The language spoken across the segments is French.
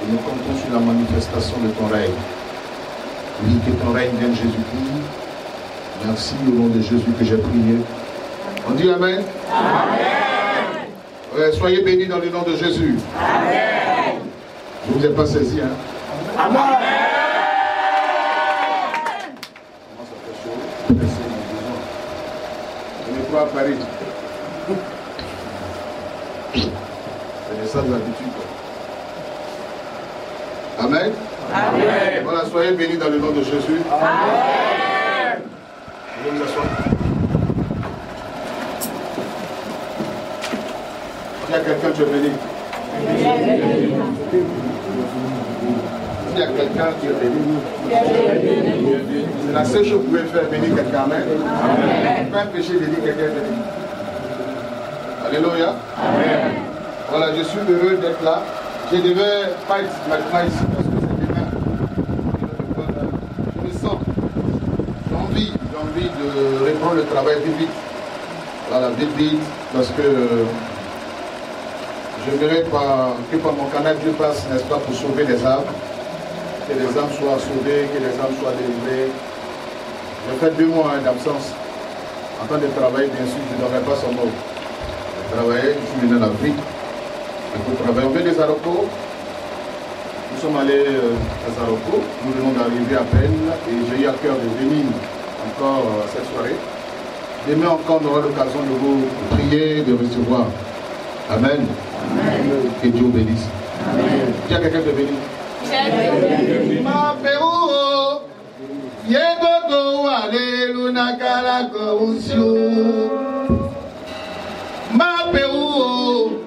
Et nous comptons sur la manifestation de ton règne. Oui, que ton règne vienne, Jésus-Christ. Merci au nom de Jésus que j'ai prié. On dit Amen. Amen. Ouais, soyez bénis dans le nom de Jésus. Amen. Je ne vous ai pas saisi, hein. Amen. Comment ça fait chaud? Merci, mon besoin. Je n'ai pas à Paris. C'est de ça de l'habitude. Amen. Amen. Voilà, soyez bénis dans le nom de Jésus. Amen. Je vais vous asseoir. Il y a quelqu'un qui est béni. Il y a quelqu'un qui est béni. C'est la seule chose que vous pouvez faire, bénir quelqu'un. Amen. Amen. Pas un péché, bénir quelqu'un est béni. Alléluia. Amen. Voilà, je suis heureux d'être là. Je ne devais pas être maintenant ici parce que c'est demain. Je me sens. J'ai envie de reprendre le travail vite. Voilà, vite, parce que je ne verrai pas que par mon canal Dieu passe, n'est-ce pas, pour sauver les âmes. Que les âmes soient sauvées, que les âmes soient délivrées. J'ai fait 2 mois d'absence. En train de travailler, bien sûr, je ne donnerai pas son mot. Je travaillais, je suis venu en Afrique. Il faut travailler. On vient des aéroports. Nous sommes allés à Zaroko. Nous venons d'arriver à peine et j'ai eu à cœur de venir encore cette soirée. Demain encore, on aura l'occasion de vous prier, de recevoir. Amen. Amen. Que Dieu bénisse. Amen. Il y a quelqu'un de béni. Ma Pérou, Yegogo, Alléluia, Kalako, Usio. Ma Pérou,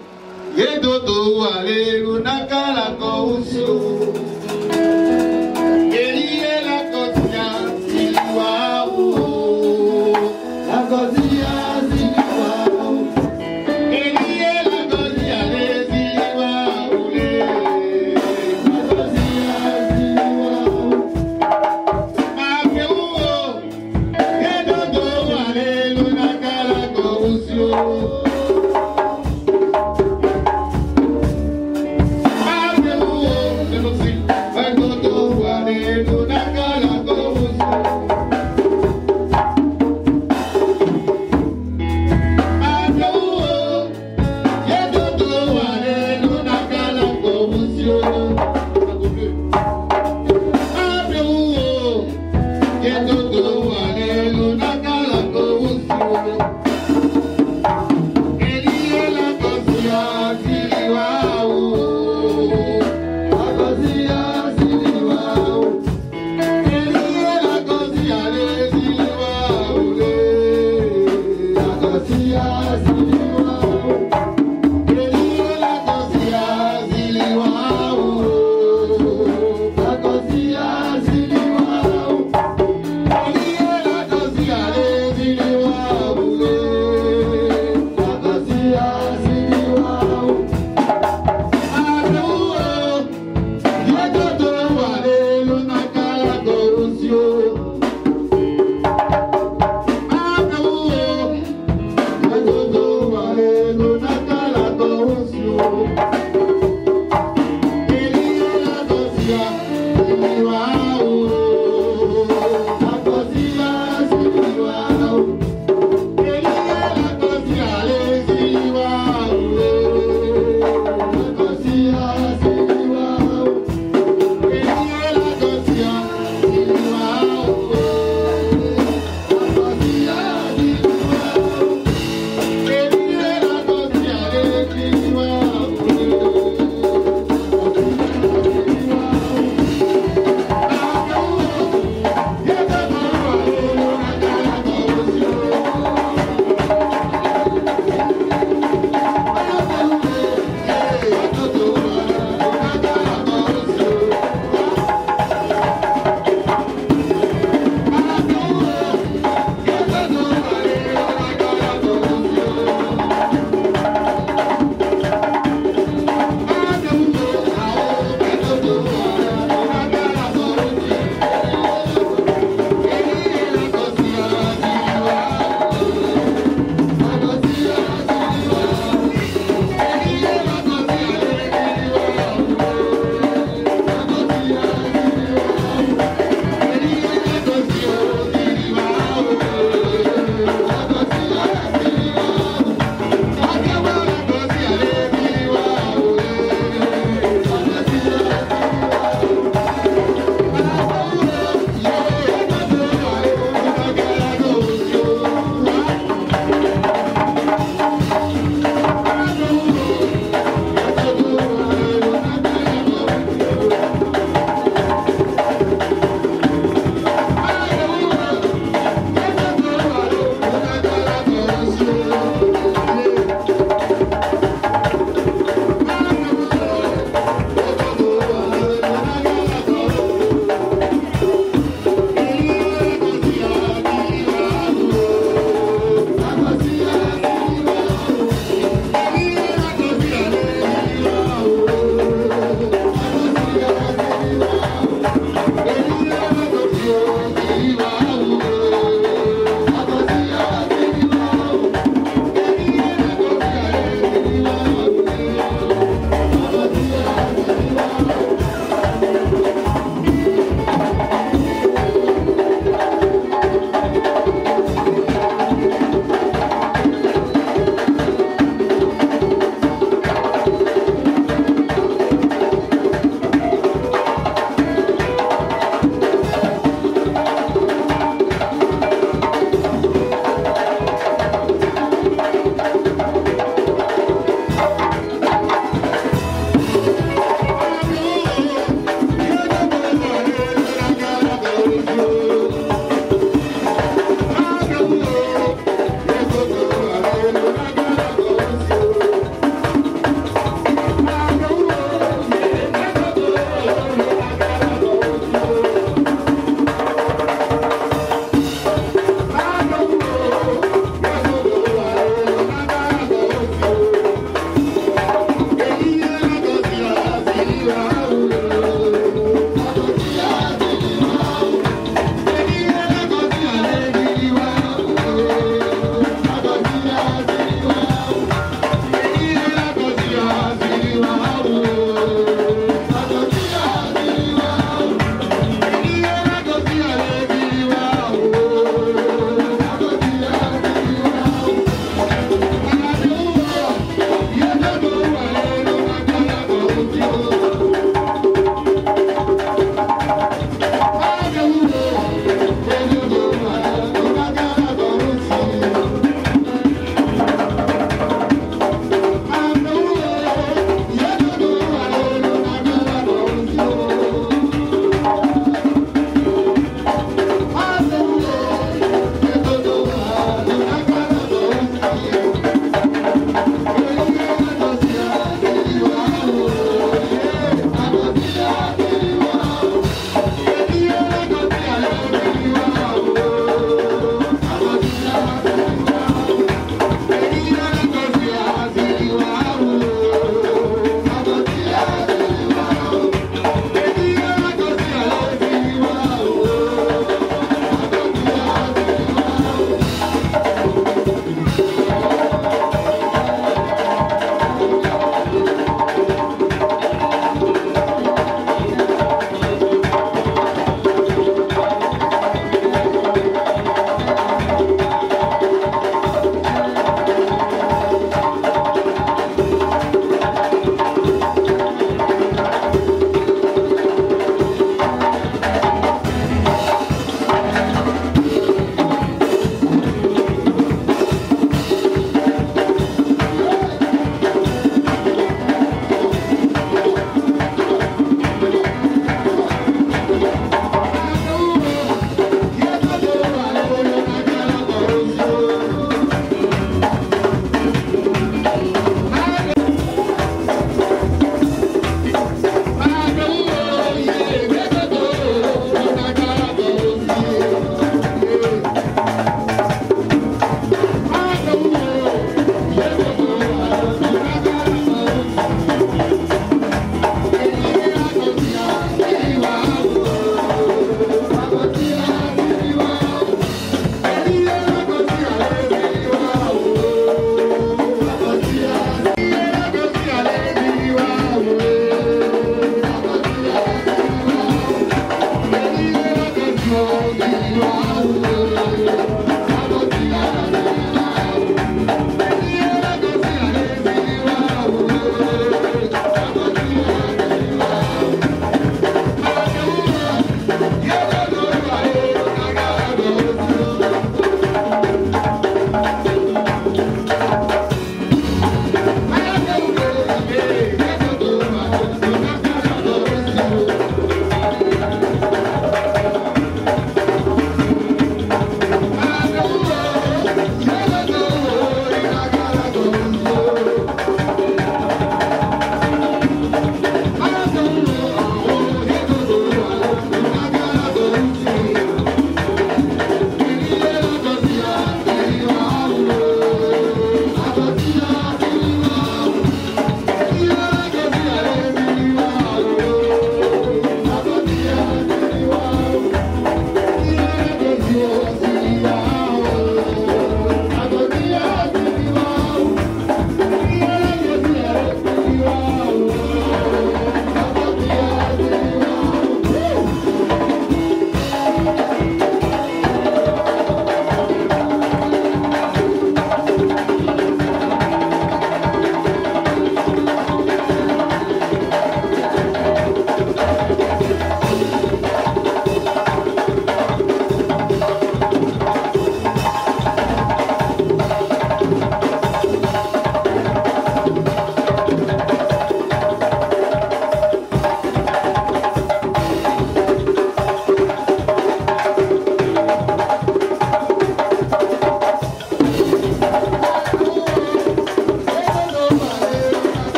Yegogo, Alléluia, Kalako, Usio. Elie la Kotia, Silwaou. La Kotia, Silwaou. Elie la Kotia, Silwaou. Alléluia.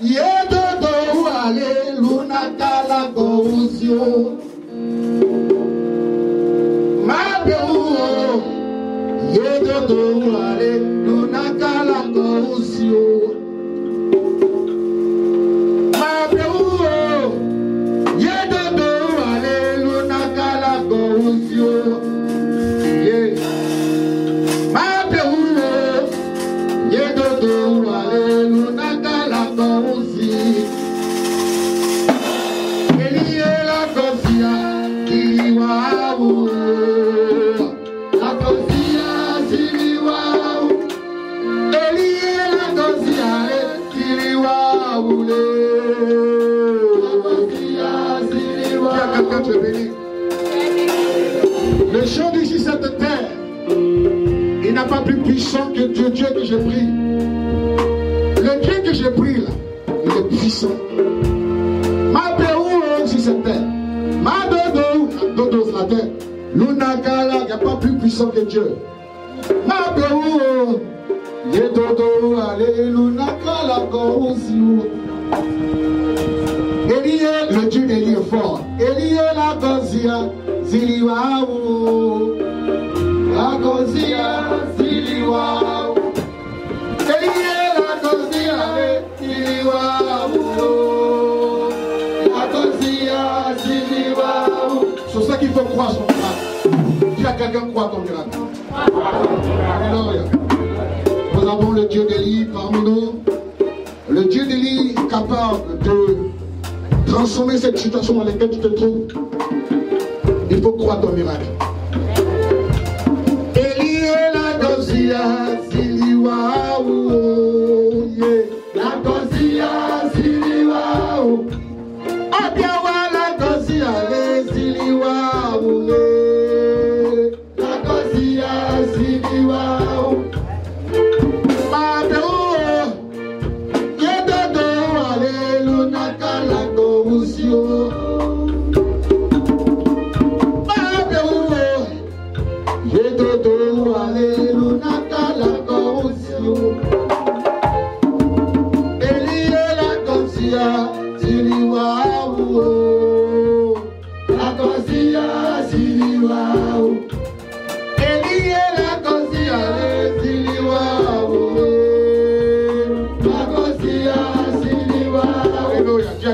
Yedodo ale luna kala gouzio. Mabeu. Yedodo ale luna kala gouzio. Mabeu. Yedodo ale luna kala gouzio. Yeah. Mabeu. Yedodo ale luna kala gouzio. Eliela gozia kiliwawu. La gozia kiliwawu. Eliela gozia kiliwawu. La gozia kiliwawu. Quelqu'un te bénit. Le chant d'ici cette terre, il n'a pas plus puissant que Dieu que j'ai pris. Le Dieu que j'ai pris là, il est puissant. Ma Pérou sur cette terre, ma dodo sur la terre, l'unagala, il n'y a pas plus puissant que Dieu. Ma Pérou, les dodo, allez, l'unagala, gouzio. Élie, le Dieu d'Élie est fort. Élie, la gozia, ziliwaou. La gozia, ziliwaou. Élie, la gozia, ziliwaou. La gozia, ziliwaou. C'est ça qu'il faut croire son miracle. Dis à quelqu'un croire ton miracle. Alléluia. Nous avons le Dieu d'Élie parmi nous. Le Dieu d'Élie est capable de transformer cette situation dans laquelle tu te trouves. Il faut croire ton miracle. Élie la gozia, ziliwaou. La gozia, ziliwaou. Abiawa la gozia, ziliwaou. La gozia, ziliwaou.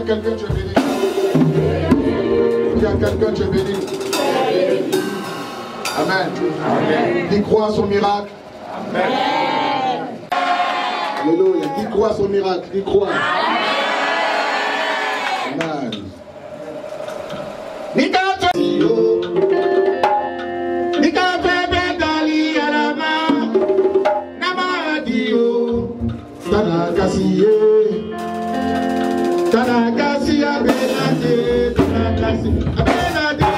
Quelqu'un te bénit. Il y a quelqu'un te bénit. Amen. Amen. Qui croit à son miracle. Amen. Alléluia. Qui croit à son miracle. Qui croit. Amen. Tanagasi abenade, tanagasi abenade.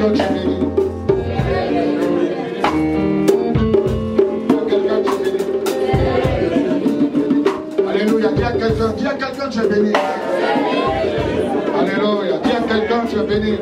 quelqu'un qui est béni. Alléluia, dis à quelqu'un tu es béni. Alléluia, dis à quelqu'un tu es béni.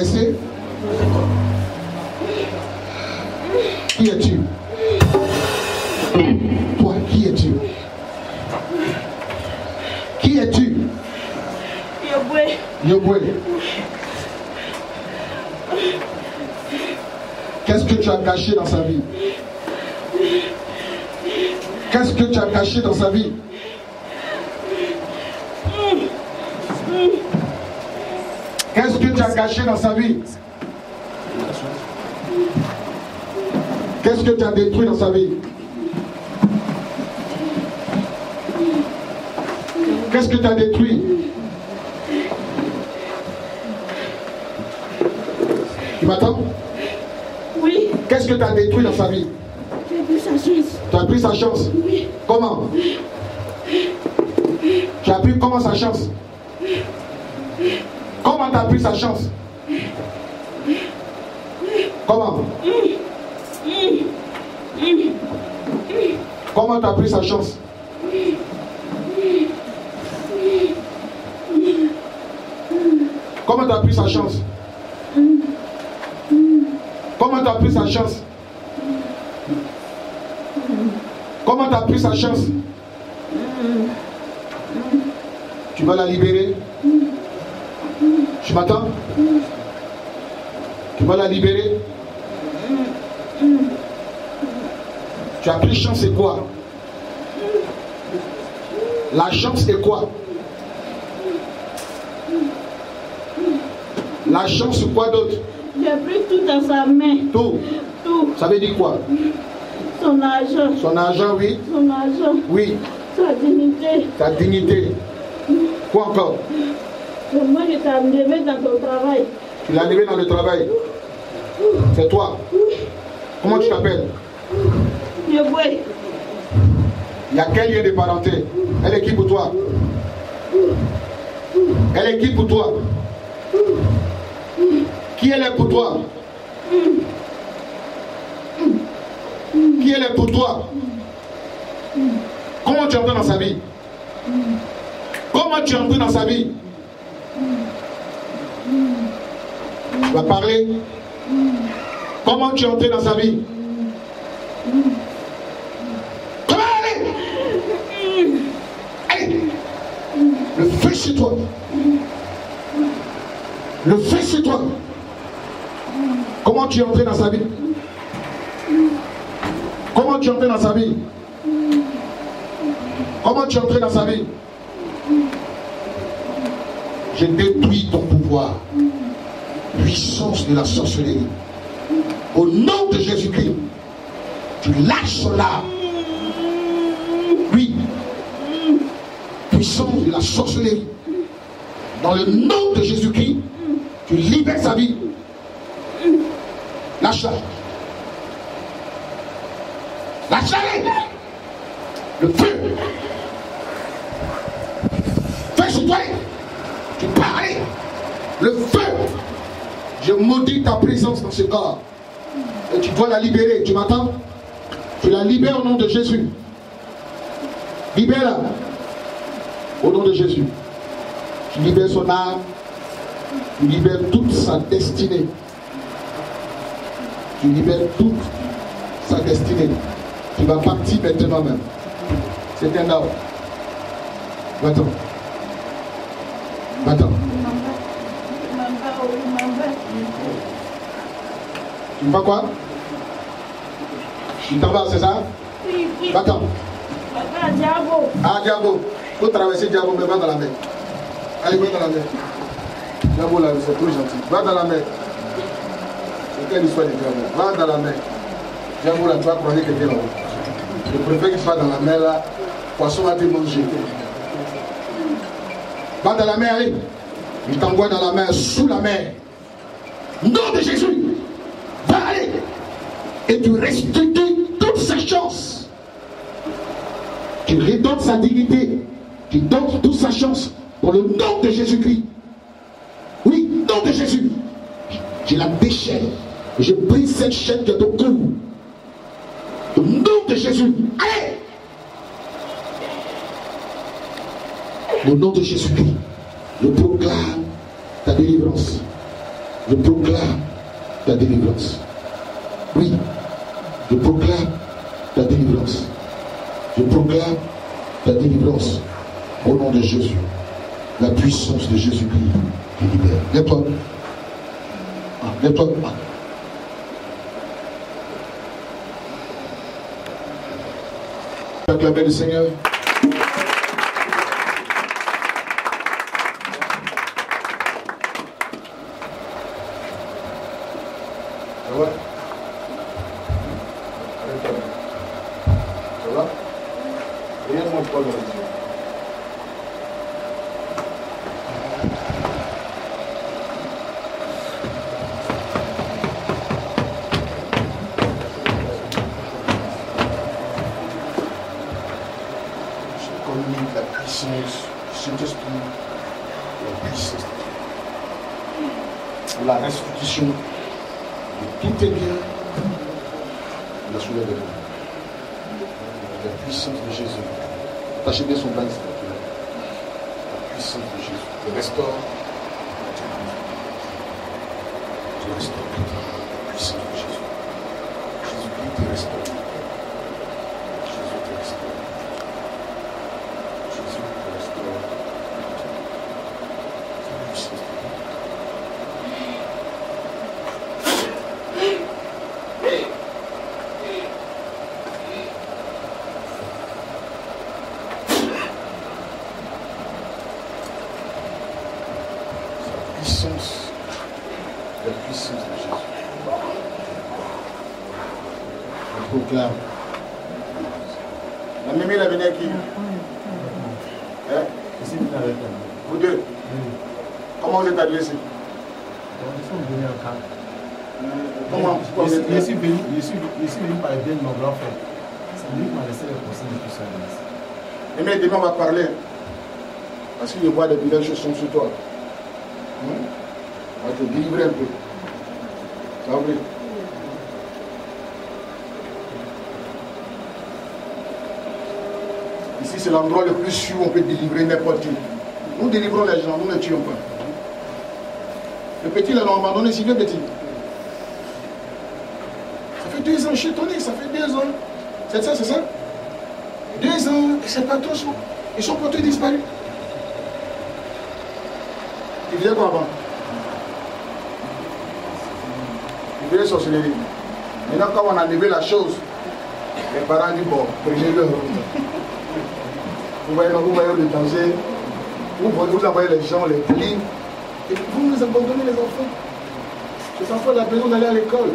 traverser. Qui es-tu? Toi, qui es-tu? Qui es-tu? Yoboué. Yoboué. Qu'est-ce que tu as caché dans sa vie? Qu'est-ce que tu as caché dans sa vie? Qu'est-ce que tu as caché dans sa vie? Qu'est-ce que tu as détruit dans sa vie? Qu'est-ce que tu as détruit? Tu m'attends? Oui. Qu'est-ce que tu as détruit dans sa vie? J'ai pris sa chance. Tu as pris sa chance? Oui. Comment? Tu as pris comment sa chance? Comment tu as pris sa chance? Comment? Comment tu as pris sa chance? Comment tu as pris sa chance? Comment tu as pris sa chance? Comment tu as pris sa chance? Tu vas la libérer? Tu m'attends? Tu vas la libérer? Tu as pris chance, c'est quoi? La chance est quoi? La chance, c'est quoi d'autre? J'ai pris tout dans sa main. Tout? Tout. Ça veut dire quoi? Son argent. Son argent, oui. Son argent. Oui. Sa dignité. Ta dignité. Quoi encore? Et moi, je t'ai enlevé dans ton travail. Tu l'as enlevé dans le travail. C'est toi. Comment tu t'appelles? Yoboué. Il y a quel lien de parenté? Elle est qui pour toi? Elle est qui pour toi? Qui elle est pour toi? Qui elle est pour toi? Comment tu es entré dans sa vie? Comment tu es entré dans sa vie? Tu vas parler. Comment tu es entré dans sa vie? Comment aller? Allez! Le feu sur toi. Le feu sur toi. Comment tu es entré dans sa vie? Comment tu es entré dans sa vie? Comment tu es entré dans sa vie? Je détruis ton pouvoir. Puissance de la sorcellerie. Au nom de Jésus-Christ, tu lâches son âme. Oui. Puissance de la sorcellerie. Dans le nom de Jésus-Christ, tu libères sa vie. Lâche-la. Lâche-la. Le feu. Feu sur toi. Tu parles. Le feu. Je maudis ta présence dans ce corps. Et tu dois la libérer. Tu m'entends? Tu la libères au nom de Jésus. Libère-la. Au nom de Jésus. Tu libères son âme. Tu libères toute sa destinée. Tu libères toute sa destinée. Tu vas partir maintenant même. C'est un homme. Va-t'en. Va-t'en. Tu me fais quoi? Tu t'en vas, c'est ça? Oui, oui. Va-t'en. Papa, Diabo. Ah, Diabo. Faut traverser Diabo, mais va dans la mer. Allez, va dans la mer. Diabo, là, c'est trop gentil. Va dans la mer. C'est quelle histoire de Diabo? Va dans la mer. Diabo, là, tu vas croiser quelqu'un là-haut. Je préfère qu'il soit dans la mer, là. Poisson va te manger. Va dans la mer, allez. Je t'envoie dans la mer, sous la mer. Nom de Jésus. Va aller. Et tu restitues toute sa chance. Tu redonnes sa dignité. Tu donnes toute sa chance. Pour le nom de Jésus-Christ. Oui, nom de Jésus. Je la déchaîne. Je brise cette chaîne qui est au cou. Au nom de Jésus. Allez. Au nom de Jésus-Christ. Je proclame ta délivrance. Je proclame ta délivrance. Oui, je proclame ta délivrance. Je proclame ta délivrance au nom de Jésus. La puissance de Jésus-Christ qui libère. Lève-toi. Lève-toi. Acclamez le Seigneur. Ça va? Ça va? Rien ne monte pas dans les yeux. La puissance du Saint-Esprit, la puissance de la restitution de tous tes biens, la soulève de la puissance de Jésus. Attachez bien son bain, la puissance de Jésus. Je restaure. Je restaure la puissance de Jésus. Jésus-Christ te restaure. Jésus te restaure. La puissance de Jésus. Je proclame. La mémé la venue à qui? Hein? Vous deux? Comment vous êtes adressés? Comment? Je suis venu par le bien de mon grand frère. C'est lui qui m'a laissé les conseils de tout ça. Mais demain on va parler. Parce que je vois des belles choses sont sur toi. On va te délivrer un peu. Ça va vous? Ici, c'est l'endroit le plus sûr où on peut délivrer n'importe qui. Nous délivrons les gens, nous ne tuons pas. Le petit, là, on m'a donné si bien petit. Ça fait 2 ans, je suis étonné, ça fait 2 ans. C'est ça, c'est ça? 2 ans, et c'est pas trop chaud. Ils sont portés disparus. Il vient quoi avant? Il vient sorcellerie. Maintenant, quand on a enlevé la chose, les parents disent bon, prenez-le. Vous voyez le danger. Vous envoyez les gens, les plis. Et vous nous abandonnez les enfants. Les enfants ont besoin d'aller à l'école.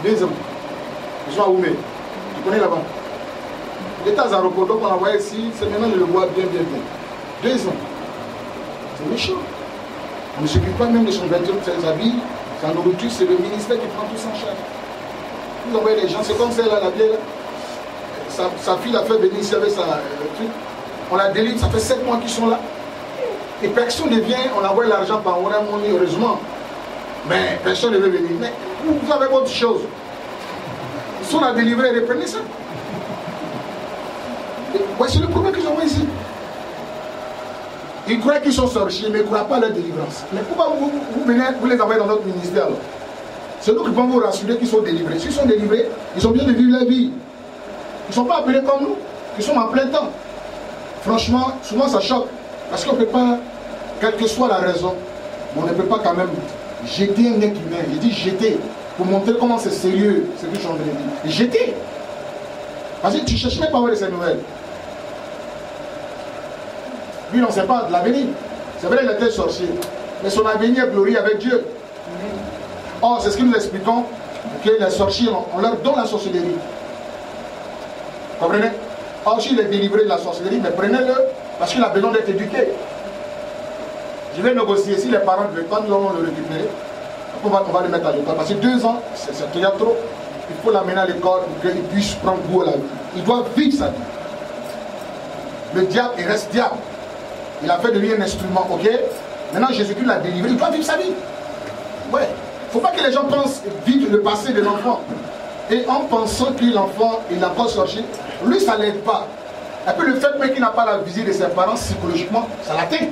2 ans. Ils sont à Oumé. Tu connais là-bas. L'État Zarokodo qu'on a envoyé ici, c'est maintenant je le vois bien. 2 ans. C'est méchant. On ne s'occupe pas même de son vêtement, de ses habits, sa nourriture, c'est le ministère qui prend tout ça en charge. Vous envoyez les gens, c'est comme celle-là, la vieille là. Sa fille l'a fait venir ici avec sa truc. On la délivre, ça fait 7 mois qu'ils sont là. Et personne ne vient, on envoie l'argent par Orange Money, heureusement. Mais personne ne veut venir. Mais vous avez autre chose. Si on a délivré, reprenez ça. Voici le problème qu'ils ont ici. Ils croient qu'ils sont sorciers, mais ils ne croient pas à leur délivrance. Mais pourquoi vous venez, vous les envoyez dans notre ministère? C'est nous qui pouvons vous rassurer qu'ils sont délivrés. S'ils sont délivrés, ils ont bien de vivre la vie. Ils ne sont pas appelés comme nous, ils sont en plein temps. Franchement, souvent ça choque. Parce qu'on ne peut pas, quelle que soit la raison, on ne peut pas quand même jeter un être humain. Il dit jeter, pour montrer comment c'est sérieux, ce que je suis en train de dire. Jeter. Parce que tu ne cherches même pas à voir ces nouvelles. Lui, on ne sait pas de l'avenir. C'est vrai, il était sorcier. Mais son avenir est glorieux avec Dieu. Or, c'est ce que nous expliquons, que les sorciers, on leur donne la sorcellerie. Comprenez? Or, s'il est délivré de la sorcellerie, mais prenez-le, parce qu'il a besoin d'être éduqué. Je vais négocier, si les parents veulent, quand nous allons le récupérer, on va le mettre à l'école. Parce que 2 ans, c'est déjà trop. Il faut l'amener à l'école pour qu'il puisse prendre goût à la vie. Il doit vivre sa vie. Le diable, il reste diable. Il a fait de lui un instrument, ok? Maintenant, Jésus-Christ l'a délivré, il doit vivre sa vie. Ouais. Il ne faut pas que les gens pensent vivre le passé de l'enfant. Et en pensant que l'enfant, il n'a pas sorti, lui, ça ne l'aide pas. Et puis le fait qu'il n'a pas la visite de ses parents, psychologiquement, ça l'atteint.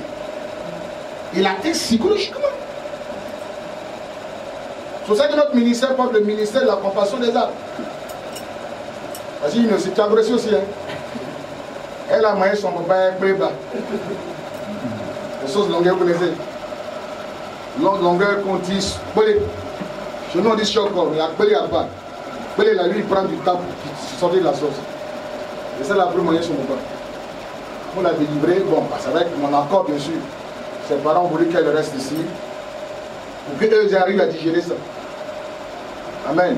Il atteint psychologiquement. C'est pour ça que notre ministère porte le ministère de la compassion des âmes. Vas-y, c'est agressé aussi. Hein. Elle a moyen son papa est plus bas. Les choses longueurs, vous connaissez. Longueur qu'on dit, je nous dis choc, mais il a pas. La lui, il prend du temps pour sortir de la sauce. Et ça, la plus moyen son papa. On l'a délivré, bon, c'est vrai que mon accord, bien sûr. Ses parents ont voulu qu'elle reste ici. Pour qu'eux arrivent à digérer ça. Amen.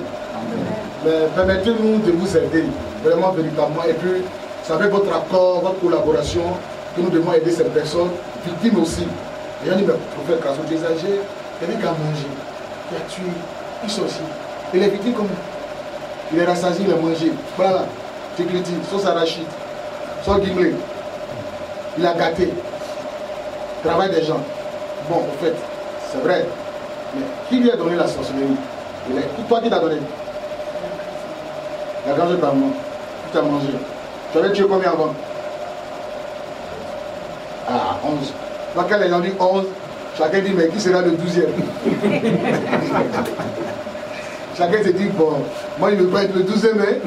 Mais permettez-nous de vous aider, vraiment, véritablement. Et puis, c'est avec votre accord, votre collaboration, que nous devons aider ces personnes, victimes aussi. Et on dit, mais prophète Krasso, des âgés, il y a des gars à manger, il a tué, ils sont aussi. Et les victimes, comment? Il est rassasié, il a mangé. Voilà, tikliti, sauce arachide, sauce guimlé. Il a gâté. Travail des gens. Bon, en fait, c'est vrai. Mais qui lui a donné la sorcellerie? Toi qui t'as donné? Il a gagné par moi. Tu as mangé. Tu avais tué combien avant? Ah, 11. Donc quand les gens disent 11, chacun dit, mais qui sera le 12e? Chacun se dit, bon, moi il ne veut pas être le 12e, mais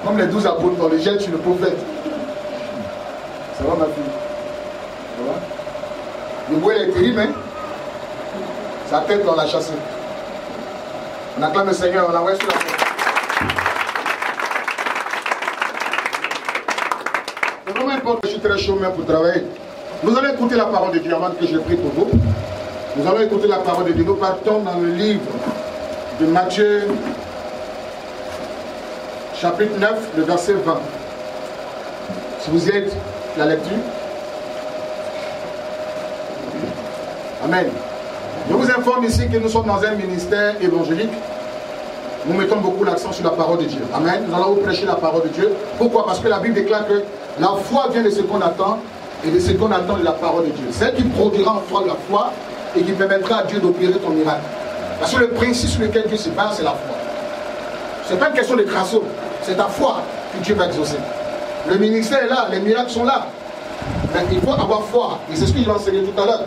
comme les 12 apôtres, on les jette sur le prophète. Ça va ma fille? Ça va? Le bois est terrible, hein? Sa tête, on l'a chassé. On acclame le Seigneur, on l'envoie sur la tête. C'est vraiment important, je suis très chaud même pour travailler. Nous allons écouter la parole de Dieu avant que je prie pour vous. Nous allons écouter la parole de Dieu. Nous partons dans le livre de Matthieu, chapitre 9, le verset 20. Si vous y êtes, la lecture. Amen. Je vous informe ici que nous sommes dans un ministère évangélique. Nous mettons beaucoup l'accent sur la parole de Dieu. Amen. Nous allons vous prêcher la parole de Dieu. Pourquoi? Parce que la Bible déclare que la foi vient de ce qu'on attend et de ce qu'on attend de la parole de Dieu. Celle qui produira en toi la foi et qui permettra à Dieu d'opérer ton miracle. Parce que le principe sur lequel Dieu se base, c'est la foi. Ce n'est pas une question de crasso, c'est ta foi que Dieu va exaucer. Le ministère est là, les miracles sont là. Mais il faut avoir foi. Et c'est ce que je vais enseigner tout à l'heure.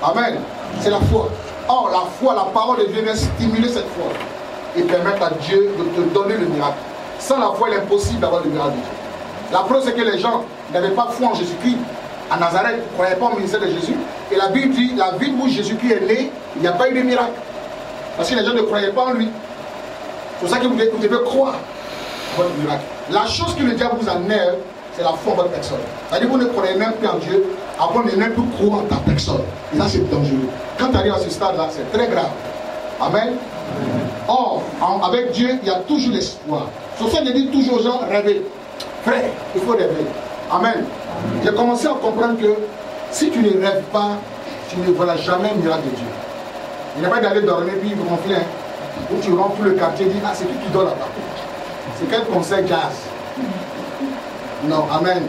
Amen. C'est la foi. Or, la foi, la parole de Dieu vient stimuler cette foi et permettre à Dieu de te donner le miracle. Sans la foi, il est impossible d'avoir le miracle de Dieu. La preuve, c'est que les gens n'avaient pas foi en Jésus-Christ. À Nazareth, ils ne croyaient pas au ministère de Jésus. Et la Bible dit, la ville où Jésus-Christ est né, il n'y a pas eu de miracle. Parce que les gens ne croyaient pas en lui. C'est pour ça que vous devez croire en votre miracle. La chose que le diable vous enlève, c'est la foi en votre personne. C'est-à-dire que vous ne croyez même plus en Dieu, après on ne même plus croire en ta personne. Et ça, c'est dangereux. Quand tu arrives à ce stade-là, c'est très grave. Amen. Or, avec Dieu, il y a toujours l'espoir. Sur ça, je dis toujours aux gens, rêvez. Frère, il faut rêver. Amen. J'ai commencé à comprendre que si tu ne rêves pas, tu ne verras jamais un miracle de Dieu. Il n'y a pas d'aller dormir puis vous ronfler. Où tu rentres tout le quartier et dis, ah, c'est qui dort là-bas? C'est quel concert jazz? Non, amen.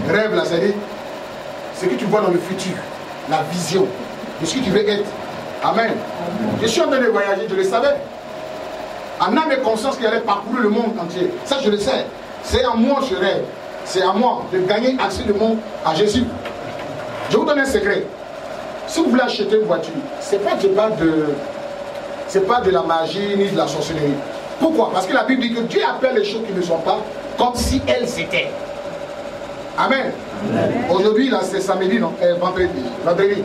Rêve là, c'est-à-dire, ce que tu vois dans le futur, la vision de ce que tu veux être. Amen. Je suis en train de voyager, je le savais. En âme et conscience qu'il allait parcourir le monde entier. Ça, je le sais. C'est à moi, je rêve. C'est à moi de gagner accès du monde à Jésus. Je vous donne un secret. Si vous voulez acheter une voiture, ce n'est pas de la magie ni de la sorcellerie. Pourquoi? Parce que la Bible dit que Dieu appelle les choses qui ne sont pas comme si elles étaient. Amen. Aujourd'hui, là, c'est samedi, non? Vendredi.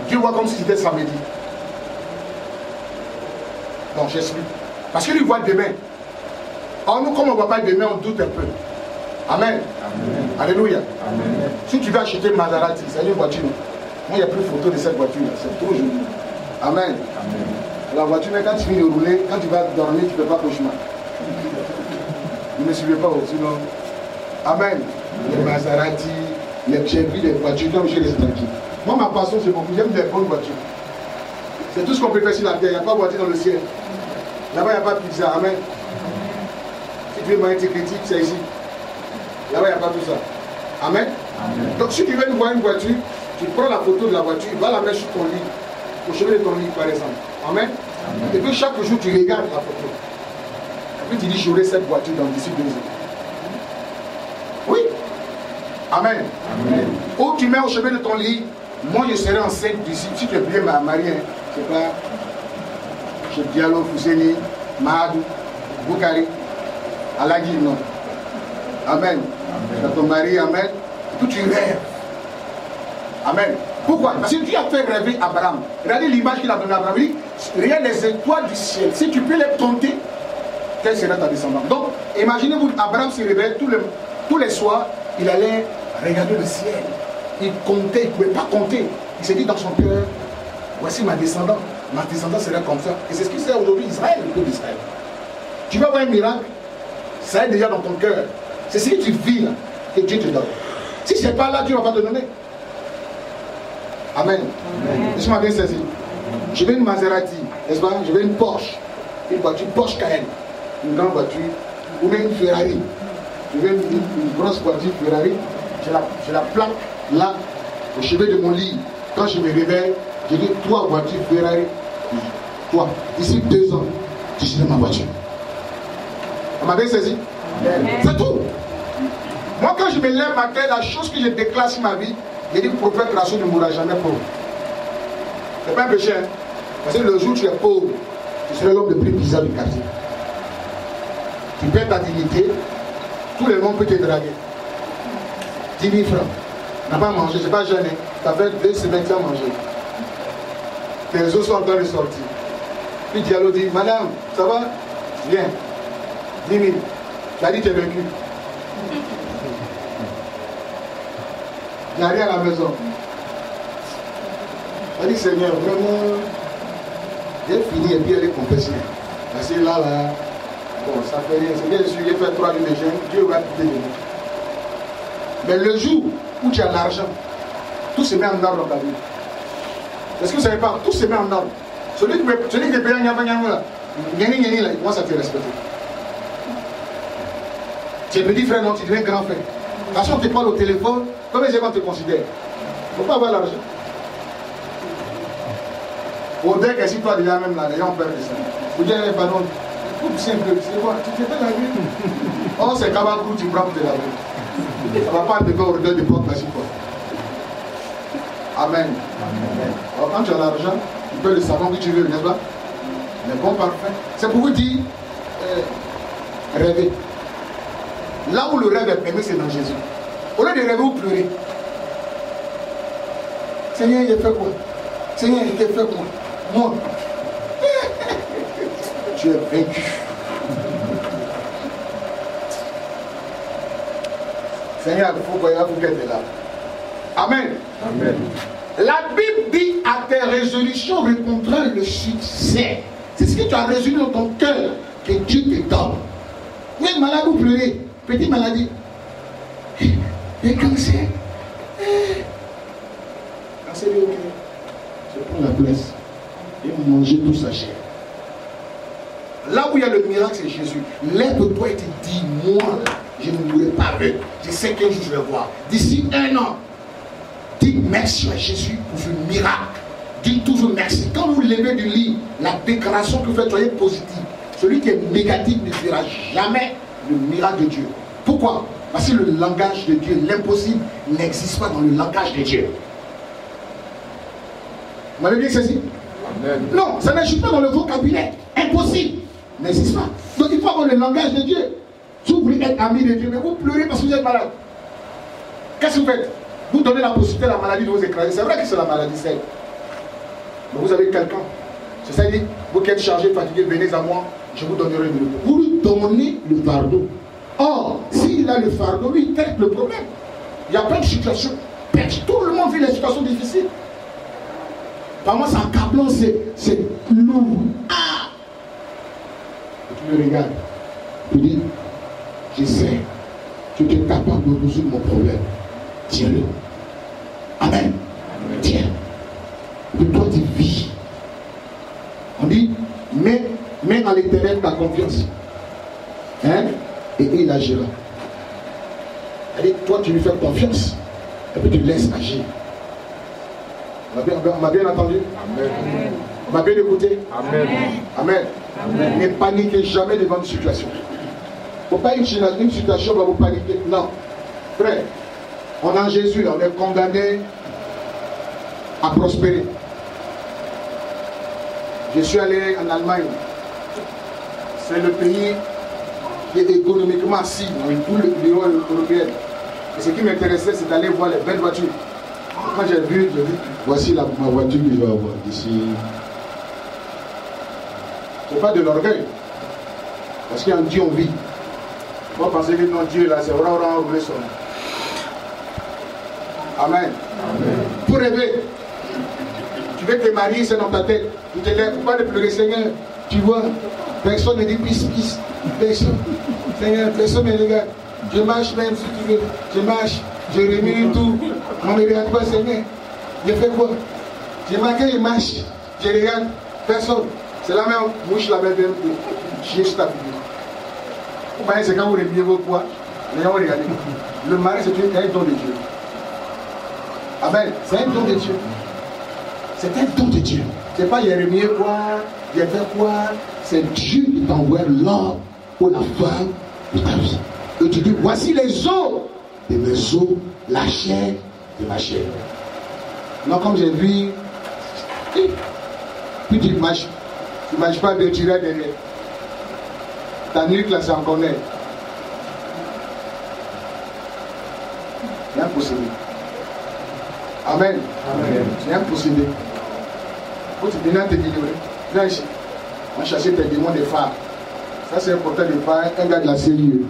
Dieu voit comme si c'était samedi. Donc, j'explique. Parce qu'il voit demain. Or, nous, comme on ne voit pas demain, on doute un peu. Amen. Amen. Alléluia. Amen. Si tu veux acheter Maserati, c'est une voiture. Moi, il n'y a plus de photo de cette voiture. C'est trop joli. Amen. Amen. La voiture, mais quand tu finis de rouler, quand tu vas dormir, tu ne fais pas cauchemar. Vous ne suivez pas aussi, non? Amen. Les Maserati, les Chevy, les voitures, comme chez les étrangers. Moi, ma passion, c'est beaucoup. J'aime des bonnes voitures. C'est tout ce qu'on peut faire sur la terre. Il n'y a pas de voiture dans le ciel. Là-bas, il n'y a pas de pizza. Amen. Si tu veux manger tes critiques, c'est ici. Là-bas, il n'y a pas tout ça. Amen. Amen. Donc, si tu veux voir une voiture, tu prends la photo de la voiture, va la mettre sur ton lit, au chevet de ton lit, par exemple. Amen. Amen. Et puis, chaque jour, tu regardes la photo. Et puis, tu dis, j'aurai cette voiture dans d'ici 2 ans. Oui. Amen. Amen. Ou tu mets au chevet de ton lit Moi, je serai enceinte d'ici. Si tu es bien marié, hein, c'est pas chez Diallo, Fousseni, Mahadou, Boukari, Alagi, non. Amen. Amen. Ton mari, amen. Tout tu rêves. Amen. Pourquoi? Parce que Dieu a fait rêver Abraham. Regardez l'image qu'il a donnée à Abraham. Il dit, regarde les étoiles du ciel. Si tu peux les compter, quelle sera ta descendance? Donc, imaginez-vous, Abraham se réveille tous les soirs, il allait regarder le ciel. Il comptait, il ne pouvait pas compter. Il s'est dit dans son cœur, voici ma descendance sera comme ça. Et c'est ce qui sert aujourd'hui Israël, le peuple d'Israël. Tu vas voir un miracle, ça est déjà dans ton cœur. C'est ce que tu vis là, que Dieu te donne. Si ce n'est pas là, Dieu ne va pas te donner. Amen. Laisse-moi bien saisi. Je veux une Maserati, n'est-ce pas? Je veux une Porsche. Une voiture Porsche Cayenne. Une grande voiture. Ou même une Ferrari. Je veux une grosse voiture Ferrari. Je la plaque là, au chevet de mon lit. Quand je me réveille, je dis 3 voitures Ferrari. Toi, d'ici 2 ans, tu seras ma voiture. On m'a bien saisi? C'est tout. Moi, quand je me lève matin, la chose que je déclare sur ma vie, je dis prophète Rachel ne mourra jamais pauvre. C'est pas un péché, hein? Parce que le jour où tu es pauvre, tu seras l'homme le plus bizarre du quartier. Tu perds ta dignité, tout le monde peut te draguer. 10 000 francs. Tu n'as pas mangé, c'est pas jeune. Ça fait 2 semaines que tu as mangé. Tes os sont en train de sortir. Puis Diallo dit, madame, ça va? Viens. 10 000. Tu as dit, tu es vaincu. Il n'y a rien à la maison. Elle dit, Seigneur, vraiment, j'ai fini et puis elle est confessée. Parce que là, bon, ça fait rien. C'est bien sûr, j'ai fait 3 nuits de jeûne, Dieu va quitter de nous. Mais le jour où tu as l'argent, tout se met en ordre dans ta vie. Est-ce que vous ne savez pas? Tout se met en ordre. Celui qui est payé là, il commence à te respecter. Tu es petit frère, non, tu deviens grand frère. Parce qu'on te parle au téléphone, comment les gens te considèrent? Il ne faut pas avoir l'argent. Au dès que si toi déjà même là, les gens perdent ça. Vous dites, pardon, tout simple, c'est quoi? Tu te fais la vie. Oh, c'est Kabakou, tu prends de la vie. Ça ne va pas te faire au regard de porte là, quoi. Amen. Amen. Alors, quand tu as l'argent, tu peux le savon que tu veux, n'est-ce pas? Les bons parfums. C'est pour vous dire, rêver. Là où le rêve est permis, c'est dans Jésus. Au lieu de rêver ou pleurer. Seigneur, il a fait quoi? Seigneur, il a fait quoi? Moi. Tu es vaincu. Seigneur, il faut que vous êtes là. Amen. Amen. La Bible dit à tes résolutions répondra le succès. C'est ce que tu as résolu dans ton cœur que Dieu te donne. Vous êtes malade ou pleurez? Petite maladie. Le cancer. Cancer est ok. Je prends la place et manger tout sa chair. Là où il y a le miracle, c'est Jésus. Lève-toi et te dis, moi, je ne mourrai pas avec. Je sais qu'un jour je vais voir. D'ici 1 an, dis merci à Jésus pour ce miracle. Dis toujours merci. Quand vous levez du lit, la déclaration que vous faites, soyez positive. Celui qui est négatif ne fera jamais le miracle de Dieu. Pourquoi? Parce que le langage de Dieu, l'impossible, n'existe pas dans le langage de Dieu. Vous m'avez bien saisi? Amen. Non, ça n'existe pas dans le vocabulaire. Impossible. N'existe pas. Donc il faut avoir le langage de Dieu. Si vous voulez être ami de Dieu, mais vous pleurez parce que vous êtes malade. Qu'est-ce que vous faites? Vous donnez la possibilité à la maladie de vous écraser. C'est vrai que c'est la maladie seule. Mais vous avez quelqu'un. C'est ça, il dit, vous qui êtes chargé, fatigué, venez à moi, je vous donnerai le repos. Vous lui donnez le fardeau. Or, s'il a le fardeau, lui, il traite le problème. Il y a plein de situations. Tout le monde vit les situations difficiles. Par moi, c'est accablant, c'est lourd. Ah! Et tu me regardes. Tu dis, je sais, tu es capable de résoudre mon problème. Tiens-le. Amen. Tiens. De toi, tu vis. On dit, mets en l'Éternel ta confiance. Hein? Et il agira. Elle dit, toi, tu lui fais confiance. Et puis tu laisses agir. On m'a bien entendu? Amen. On m'a bien écouté? Amen. Amen. Amen. Ne paniquez jamais devant une situation. Il ne faut pas une situation va vous paniquer. Non. Frère, on est en Jésus, là, on est condamné. à prospérer. Je suis allé en Allemagne. C'est le pays qui est économiquement assis dans tout l'Union européenne. Et ce qui m'intéressait, c'est d'aller voir les belles voitures. Et quand j'ai vu, je dis, voici ma voiture que je vais avoir ici. Ce n'est pas de l'orgueil. Parce qu'en Dieu, on vit. Moi, penser que non, Dieu, là, c'est vraiment rouler son nom. Amen. Amen. Pour rêver. Tu veux te marier, c'est dans ta tête. Tu te lèves, pas de pleurer, Seigneur. Tu vois, personne ne dit pisse. Personne. Seigneur, personne ne regarde. Je marche même si tu veux. Je marche, je remue tout. On ne regarde pas, Seigneur. Je fais quoi? J'ai marqué, je marche. Je regarde. Personne. C'est la même mouche, la même chier sur ta figure. Vous voyez, c'est quand vous remuez vos poids. Les gens regardent. Le mari, c'est un don de Dieu. Amen. C'est un don de Dieu. C'est un don de Dieu. C'est pas Jérémie quoi, j'ai fait quoi. C'est Dieu qui t'envoie l'homme ou la femme de ta vie. Et tu dis, voici les os de mes os, la chair de ma chair. Non, comme j'ai vu, puis tu ne marches pas de tirer derrière. Ta nuque là, c'est encore net. C'est impossible. Amen. Amen. C'est impossible. Faut te donner tes vidéos. Viens ici. On chercher tes démons des phares. Ça, c'est important de faire un gars de la série.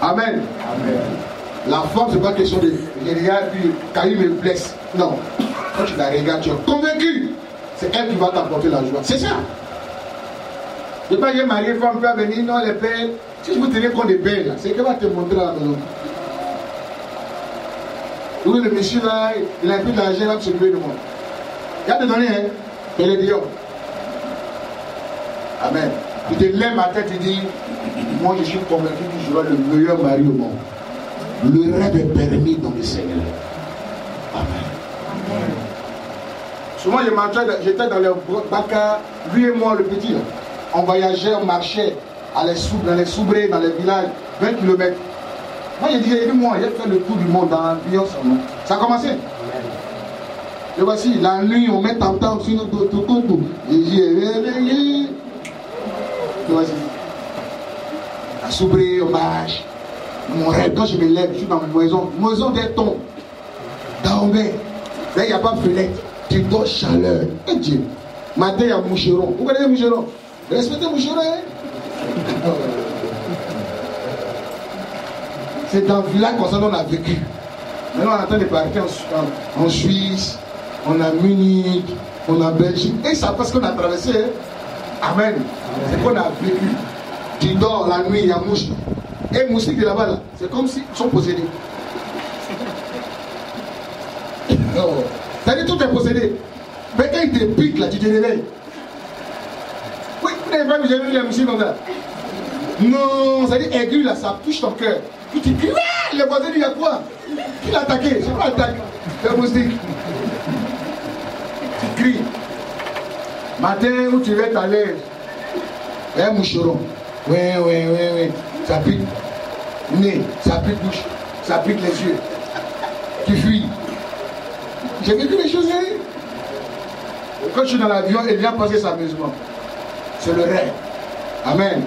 Amen. Amen. La forme, c'est pas question de. Je regarde, puis Caillou me blesse. Non. Quand tu la regardes, tu es convaincu. C'est elle qui va t'apporter la joie. C'est ça. Je ne vais pas dire marié, femme peut venir. Non, les pères. Si je vous tenez compte des pères, c'est qu'elle va te montrer la maison. Oui, le monsieur là, il a plus d'argent, il va s'occuper de moi. Il y a des données, hein. Il est dehors. Amen. Tu te lèves ma tête et dis, moi je suis convaincu que je serai le meilleur mari au monde. Le rêve est permis dans le Seigneur. Amen. Amen. Souvent j'étais dans le Baka, lui et moi le petit là. On voyageait, on marchait dans les soubrés, dans les villages, 20 km. Moi j'ai dit, moi, j'ai fait le tour du monde dans l'ambiance. Ça a commencé. Et voici, la nuit, on met tam-tam sur notre tout. Et j'ai réveillé. Et voici. À Soubré, on marche. Mon rêve, quand je me lève, je suis dans ma maison des tons. Dans Là, il n'y a pas de fenêtre. Tu dors chaleur. Et Dieu. Matin, il y a Moucheron. Vous connaissez Moucheron? Respectez Moucheron, hein? C'est dans le village comme ça qu'on a vécu. Maintenant, on attend de partir en Suisse, on a Munich, on a Belgique. Et ça parce qu'on a traversé. Hein? Amen. C'est qu'on a vécu. Tu dors la nuit, il y a mouche. Et moustique de là-bas, là, c'est comme s'ils sont possédés. Ça dit tout est possédé. Mais quand il te pique, là, tu te réveilles. Oui, vous n'avez pas vu, j'ai vu la moustiques comme ça. Non, ça dit aigu, là, ça touche ton cœur. Puis tu cries, les voisins disent, il y a quoi? Qui l'a attaqué? C'est quoi l'attaque? Le moustique. Tu cries. Matin où tu vas t'aller, il y a un moucheron. Oui. Ça pique nez, ça pique bouche, ça pique les yeux. Tu fuis. J'ai vécu les choses. Hein? Quand je suis dans l'avion, il vient passer sa maison. C'est le rêve. Amen.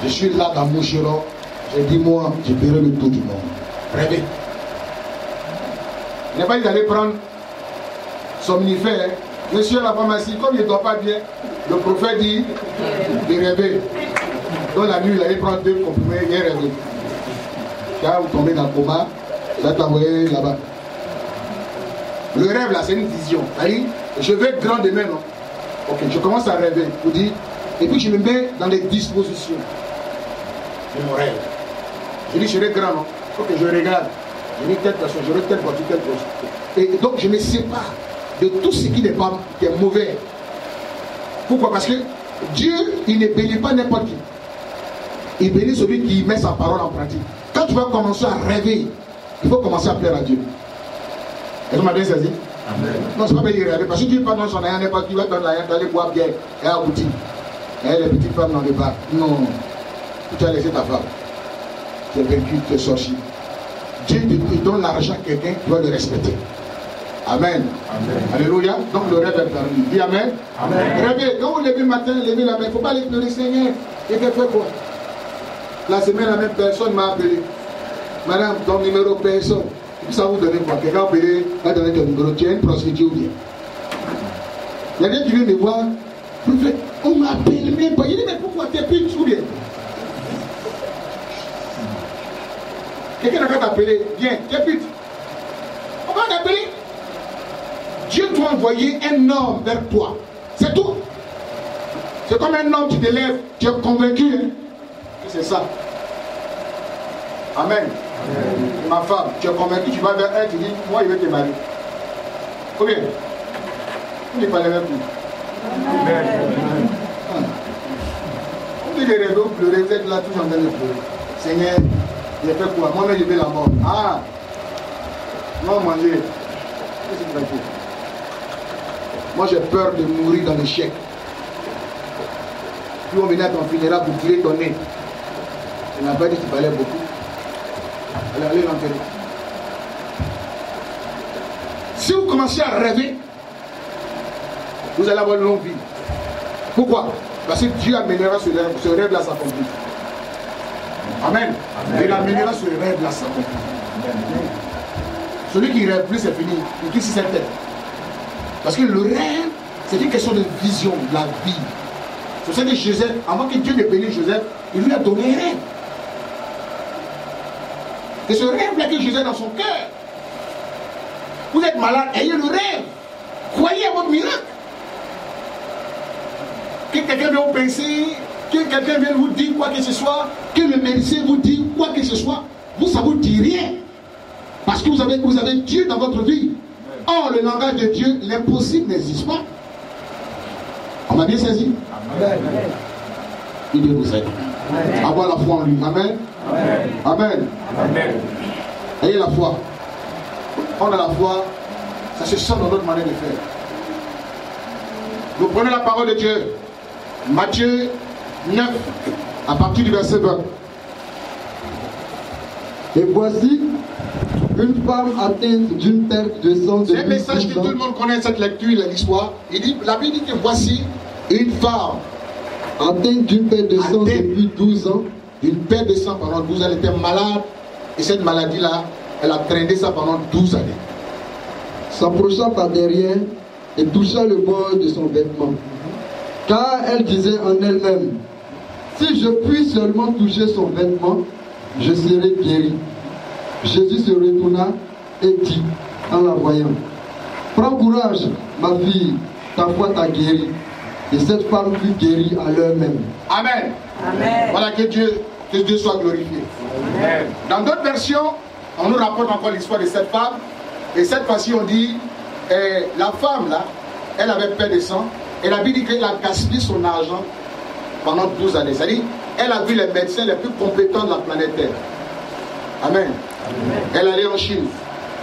Je suis là dans Moucheron. J'ai dit, moi, je ferai le tour du monde. Rêver. Il n'est pas dit d'aller prendre somnifère. Monsieur la pharmacie, comme il ne doit pas bien, le prophète dit de rêver. Donc la nuit, il allait prendre 2 comprimés, il est rêvé. Quand vous tombez dans le coma, ça t'a envoyé là-bas. Le rêve là, c'est une vision. C'est-à-dire, je vais être grand demain, non? Ok, je commence à rêver. Vous dites, et puis je me mets dans les dispositions de mon rêve. Je dis, je serai grand, non? Ok, je regarde. Je dis telle personne, j'aurai telle voiture, telle chose. Et donc je me sépare de tout ce qui n'est pas, qui est mauvais. Pourquoi? Parce que Dieu, il ne bénit pas n'importe qui. Il bénit celui qui met sa parole en pratique. Quand tu vas commencer à rêver, il faut commencer à plaire à Dieu. Est-ce que m'a bien saisi? Non, c'est pas bien de rêver. Parce que Dieu parle dans son aïe, n'importe qui va aller boire bière et à aboutir. Et les petites femmes dans le bar. Non. Tu as laissé ta femme. Tu es vaincu, tu es sorti. Dieu te donne l'argent à quelqu'un, tu dois le respecter. Amen. Amen. Alléluia. Donc le rêve est permis. Dis Amen. Amen. Rêvez. Quand vous levez le matin, levez la main. Il ne faut pas aller pleurer, Seigneur. Et fait quoi? La semaine, la même personne m'a appelé. Madame, ton numéro personne. Ça vous donne quoi? Quelqu'un appelé, va donner ton numéro. Tu es une prostituée ou bien? Il y a quelqu'un qui vient me voir. Prophète, on m'appelle même pas. Il dit, mais pourquoi tu es pute ou bien? Quelqu'un n'a qu'à t'appeler. Viens, tu es pute. On va t'appeler. Dieu doit envoyer un homme vers toi. C'est tout. C'est comme un homme, tu te lèves, tu es convaincu. Hein? C'est ça. Amen. Amen. Ma femme, tu es convaincu, tu vas vers elle, tu dis, moi, il veut te marier. Combien? Il n'est pas les mêmes plus. Amen. On dit les rêves, pleurer, vous êtes là, toujours en train de pleurer. Seigneur, j'ai fait quoi? Moi, je vais la mort. Ah! Non, manger. Qu'est-ce que tu vas faire? Moi, j'ai peur de mourir dans l'échec. Puis on venait à ton funérail pour tirer ton nez. Il n'a pas dit qu'il fallait beaucoup. Allez l'enterrer. Si vous commencez à rêver, vous allez avoir une longue vie. Pourquoi? Parce que Dieu amènera ce rêve-là à s'accomplir. Amen. Amen. Il amènera ce rêve-là à s'accomplir. Celui qui rêve plus, c'est fini. Il quitte cette tête. Parce que le rêve, c'est une question de vision, de la vie. C'est pour ça que Joseph, avant que Dieu ne bénisse Joseph, il lui a donné un rêve. C'est ce rêve-là que Joseph dans son cœur. Vous êtes malade, ayez le rêve. Croyez à votre miracle. Que quelqu'un vienne vous penser, que quelqu'un vienne vous dire quoi que ce soit, que le médecin vous dise quoi que ce soit, vous, ça ne vous dit rien. Parce que vous avez Dieu dans votre vie. Or, le langage de Dieu, l'impossible n'existe pas. On m'a bien saisi? Amen. Il Dieu vous aide. Avoir la foi en lui. Amen. Amen. Amen. Amen. Ayez la foi. On a la foi, ça se sent dans notre manière de faire. Vous prenez la parole de Dieu. Matthieu 9, à partir du verset 20. Et voici une femme atteinte d'une perte de sang. C'est un message que tout le monde connaît, cette lecture, l'histoire. Il dit, la Bible dit que voici une femme atteinte d'une perte de sang depuis 12 ans. Une perte de sang pendant 12 ans. Elle était malade. Et cette maladie-là, elle a traîné ça pendant 12 années. S'approcha par derrière et toucha le bord de son vêtement. Car elle disait en elle-même, si je puis seulement toucher son vêtement, je serai guéri. Jésus se retourna et dit, en la voyant, prends courage, ma fille, ta foi t'a guéri. Et cette femme fut guérie à l'heure même. Amen. Amen. Voilà, que Dieu soit glorifié. Amen. Dans d'autres versions, on nous rapporte encore l'histoire de cette femme. Et cette fois-ci, on dit, la femme là, elle avait peur de sang. Et la Bible dit qu'elle a gaspillé son argent pendant 12 années. C'est-à-dire, elle a vu les médecins les plus compétents de la planète Terre. Amen. Amen. Elle allait en Chine,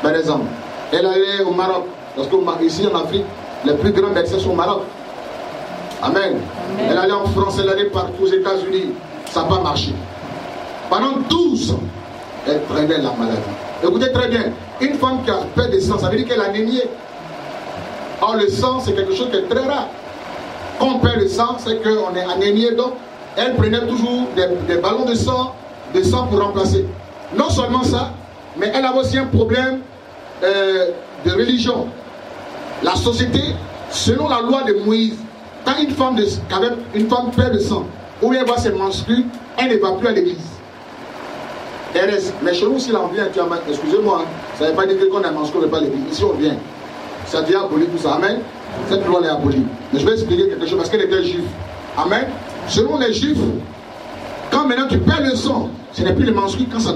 par exemple. Elle allait au Maroc. Parce qu'ici en Afrique, les plus grands médecins sont au Maroc. Amen. Amen. Elle allait en France, elle allait partout aux États-Unis. Ça n'a pas marché. Pendant 12 ans, elle prenait la maladie. Écoutez très bien, une femme qui a peur de sang, ça veut dire qu'elle a anémie. Or, le sang, c'est quelque chose qui est très rare. Quand on perd le sang, c'est qu'on est anémié. Donc, elle prenait toujours des ballons de sang pour remplacer. Non seulement ça, mais elle avait aussi un problème de religion. La société, selon la loi de Moïse, quand une femme perd le sang, ou bien elle voit ses menstrues, elle ne va plus à l'église. Elle reste. Mais chez nous, si là on vient, excusez-moi, ça ne veut pas dire que quand on a menstrué, on ne va pas à l'église. Ici on vient. Ça devient aboli tout ça. Amen. Cette loi est abolie. Mais je vais expliquer quelque chose parce qu'elle était juive. Amen. Selon les juifs, quand maintenant tu perds le sang, ce n'est plus les menstrues, quand ça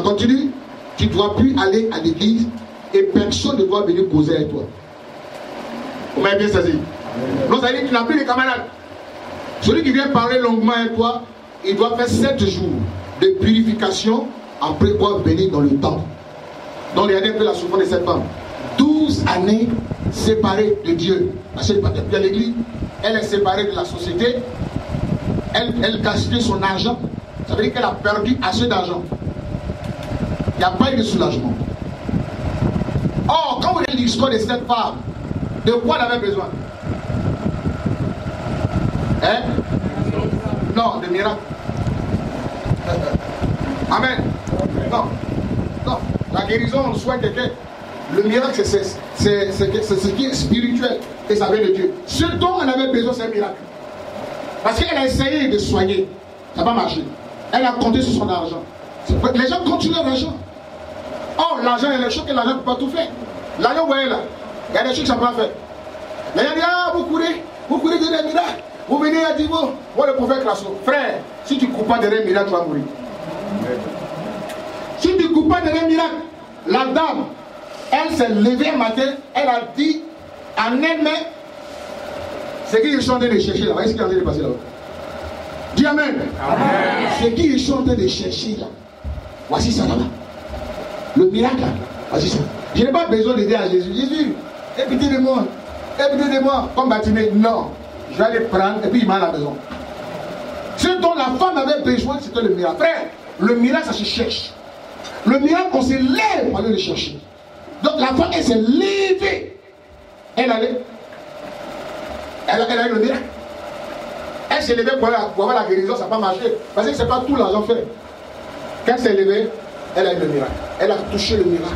continue, tu ne dois plus aller à l'église et personne ne doit venir causer avec toi. Vous m'avez bien saisi? Donc ça veut dire que tu n'as plus de camarades. Celui qui vient parler longuement avec toi, il doit faire 7 jours de purification après quoi venir dans le temple. Donc regardez un peu la souffrance de cette femme. 12 années séparée de Dieu. Parce qu'elle n'est pas plus à l'église. Elle est séparée de la société. Elle gaspille son argent. Ça veut dire qu'elle a perdu assez d'argent. Il n'y a pas eu de soulagement. Or, quand vous regardez l'histoire de cette femme, de quoi elle avait besoin? Hein? Non, de miracle. Amen. Non. Non. La guérison, on soigne quelqu'un. Le miracle, c'est ce qui est spirituel. Et ça vient de Dieu. Ce dont elle avait besoin, c'est un miracle. Parce qu'elle a essayé de soigner. Ça n'a pas marché. Elle a compté sur son argent. Les gens comptent sur leur argent. Oh, l'argent, il y a des choses que l'argent ne peut pas tout faire. L'argent, vous voyez là, il y a des choses que ça ne peut pas faire. Les gens disent, ah, vous courez de des miracles. Vous venez à Divo. Moi, le prophète Crasso, frère, si tu ne cours pas de des miracles, tu vas mourir. Si tu ne cours pas de des miracles, la dame, elle s'est levée un matin, elle a dit en elle-même, c'est qui ils sont en train de chercher là. Voyez ce qui est en train de passer là-bas. Dis Amen. Amen. C'est qui ils sont en train de chercher là. Voici ça là-bas. Le miracle là. Voici ça. Je n'ai pas besoin d'aider à Jésus. Jésus, aie pitié de moi. Aie pitié de moi. Comme Bartimée, non. Je vais aller prendre et puis il m'a à la maison. Ce dont la femme avait besoin, c'était le miracle. Frère, le miracle, ça se cherche. Le miracle, on se lève pour aller le chercher. Donc la femme, elle s'est levée. Elle a eu le miracle. Elle s'est levée pour avoir la guérison, ça n'a pas marché. Parce que ce n'est pas tout l'argent fait. Quand elle s'est levée, elle a eu le miracle. Elle a touché le miracle.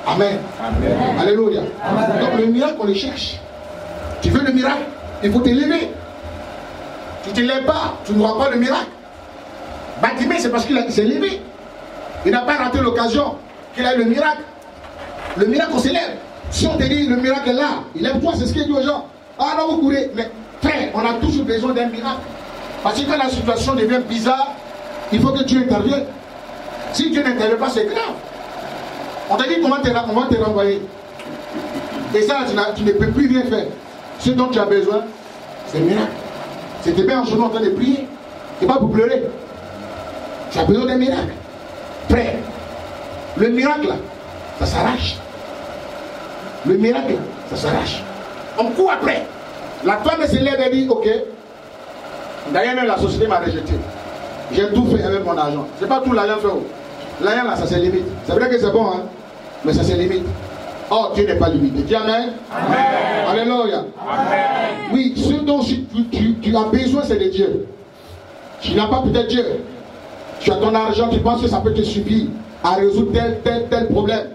Amen. Amen. Alléluia. Amen. Donc le miracle, on le cherche. Tu veux le miracle, il faut te lever. Tu ne te lèves pas, tu n'auras pas le miracle. Bartimée, c'est parce qu'il s'est levé. Il n'a pas raté l'occasion qu'il a eu le miracle. Le miracle, on se lève. Si on te dit le miracle est là, il lève-toi, c'est ce qu'il dit aux gens. Ah non, vous courez. Mais frère, on a toujours besoin d'un miracle. Parce que quand la situation devient bizarre, il faut que Dieu intervienne. Si Dieu n'intervient pas, c'est grave. On t'a dit qu'on va te renvoyer. Et ça, tu ne peux plus rien faire. Ce dont tu as besoin, c'est un miracle. C'était bien en genou en train de prier. C'est pas pour pleurer. Tu as besoin d'un miracle. Frère, le miracle, ça s'arrache. Le miracle, ça s'arrache. On court après. La femme se lève et dit, ok. D'ailleurs, même la société m'a rejeté. J'ai tout fait avec mon argent. C'est pas tout l'argent fait. L'argent là, ça se limite. C'est vrai que c'est bon, hein, mais ça se limite. Oh, Dieu n'est pas limité. Dis Amen. Amen. Alléluia. Amen. Oui, ce dont tu as besoin, c'est de Dieu. Tu n'as pas peut-être Dieu. Tu as ton argent, tu penses que ça peut te suffire à résoudre tel problème.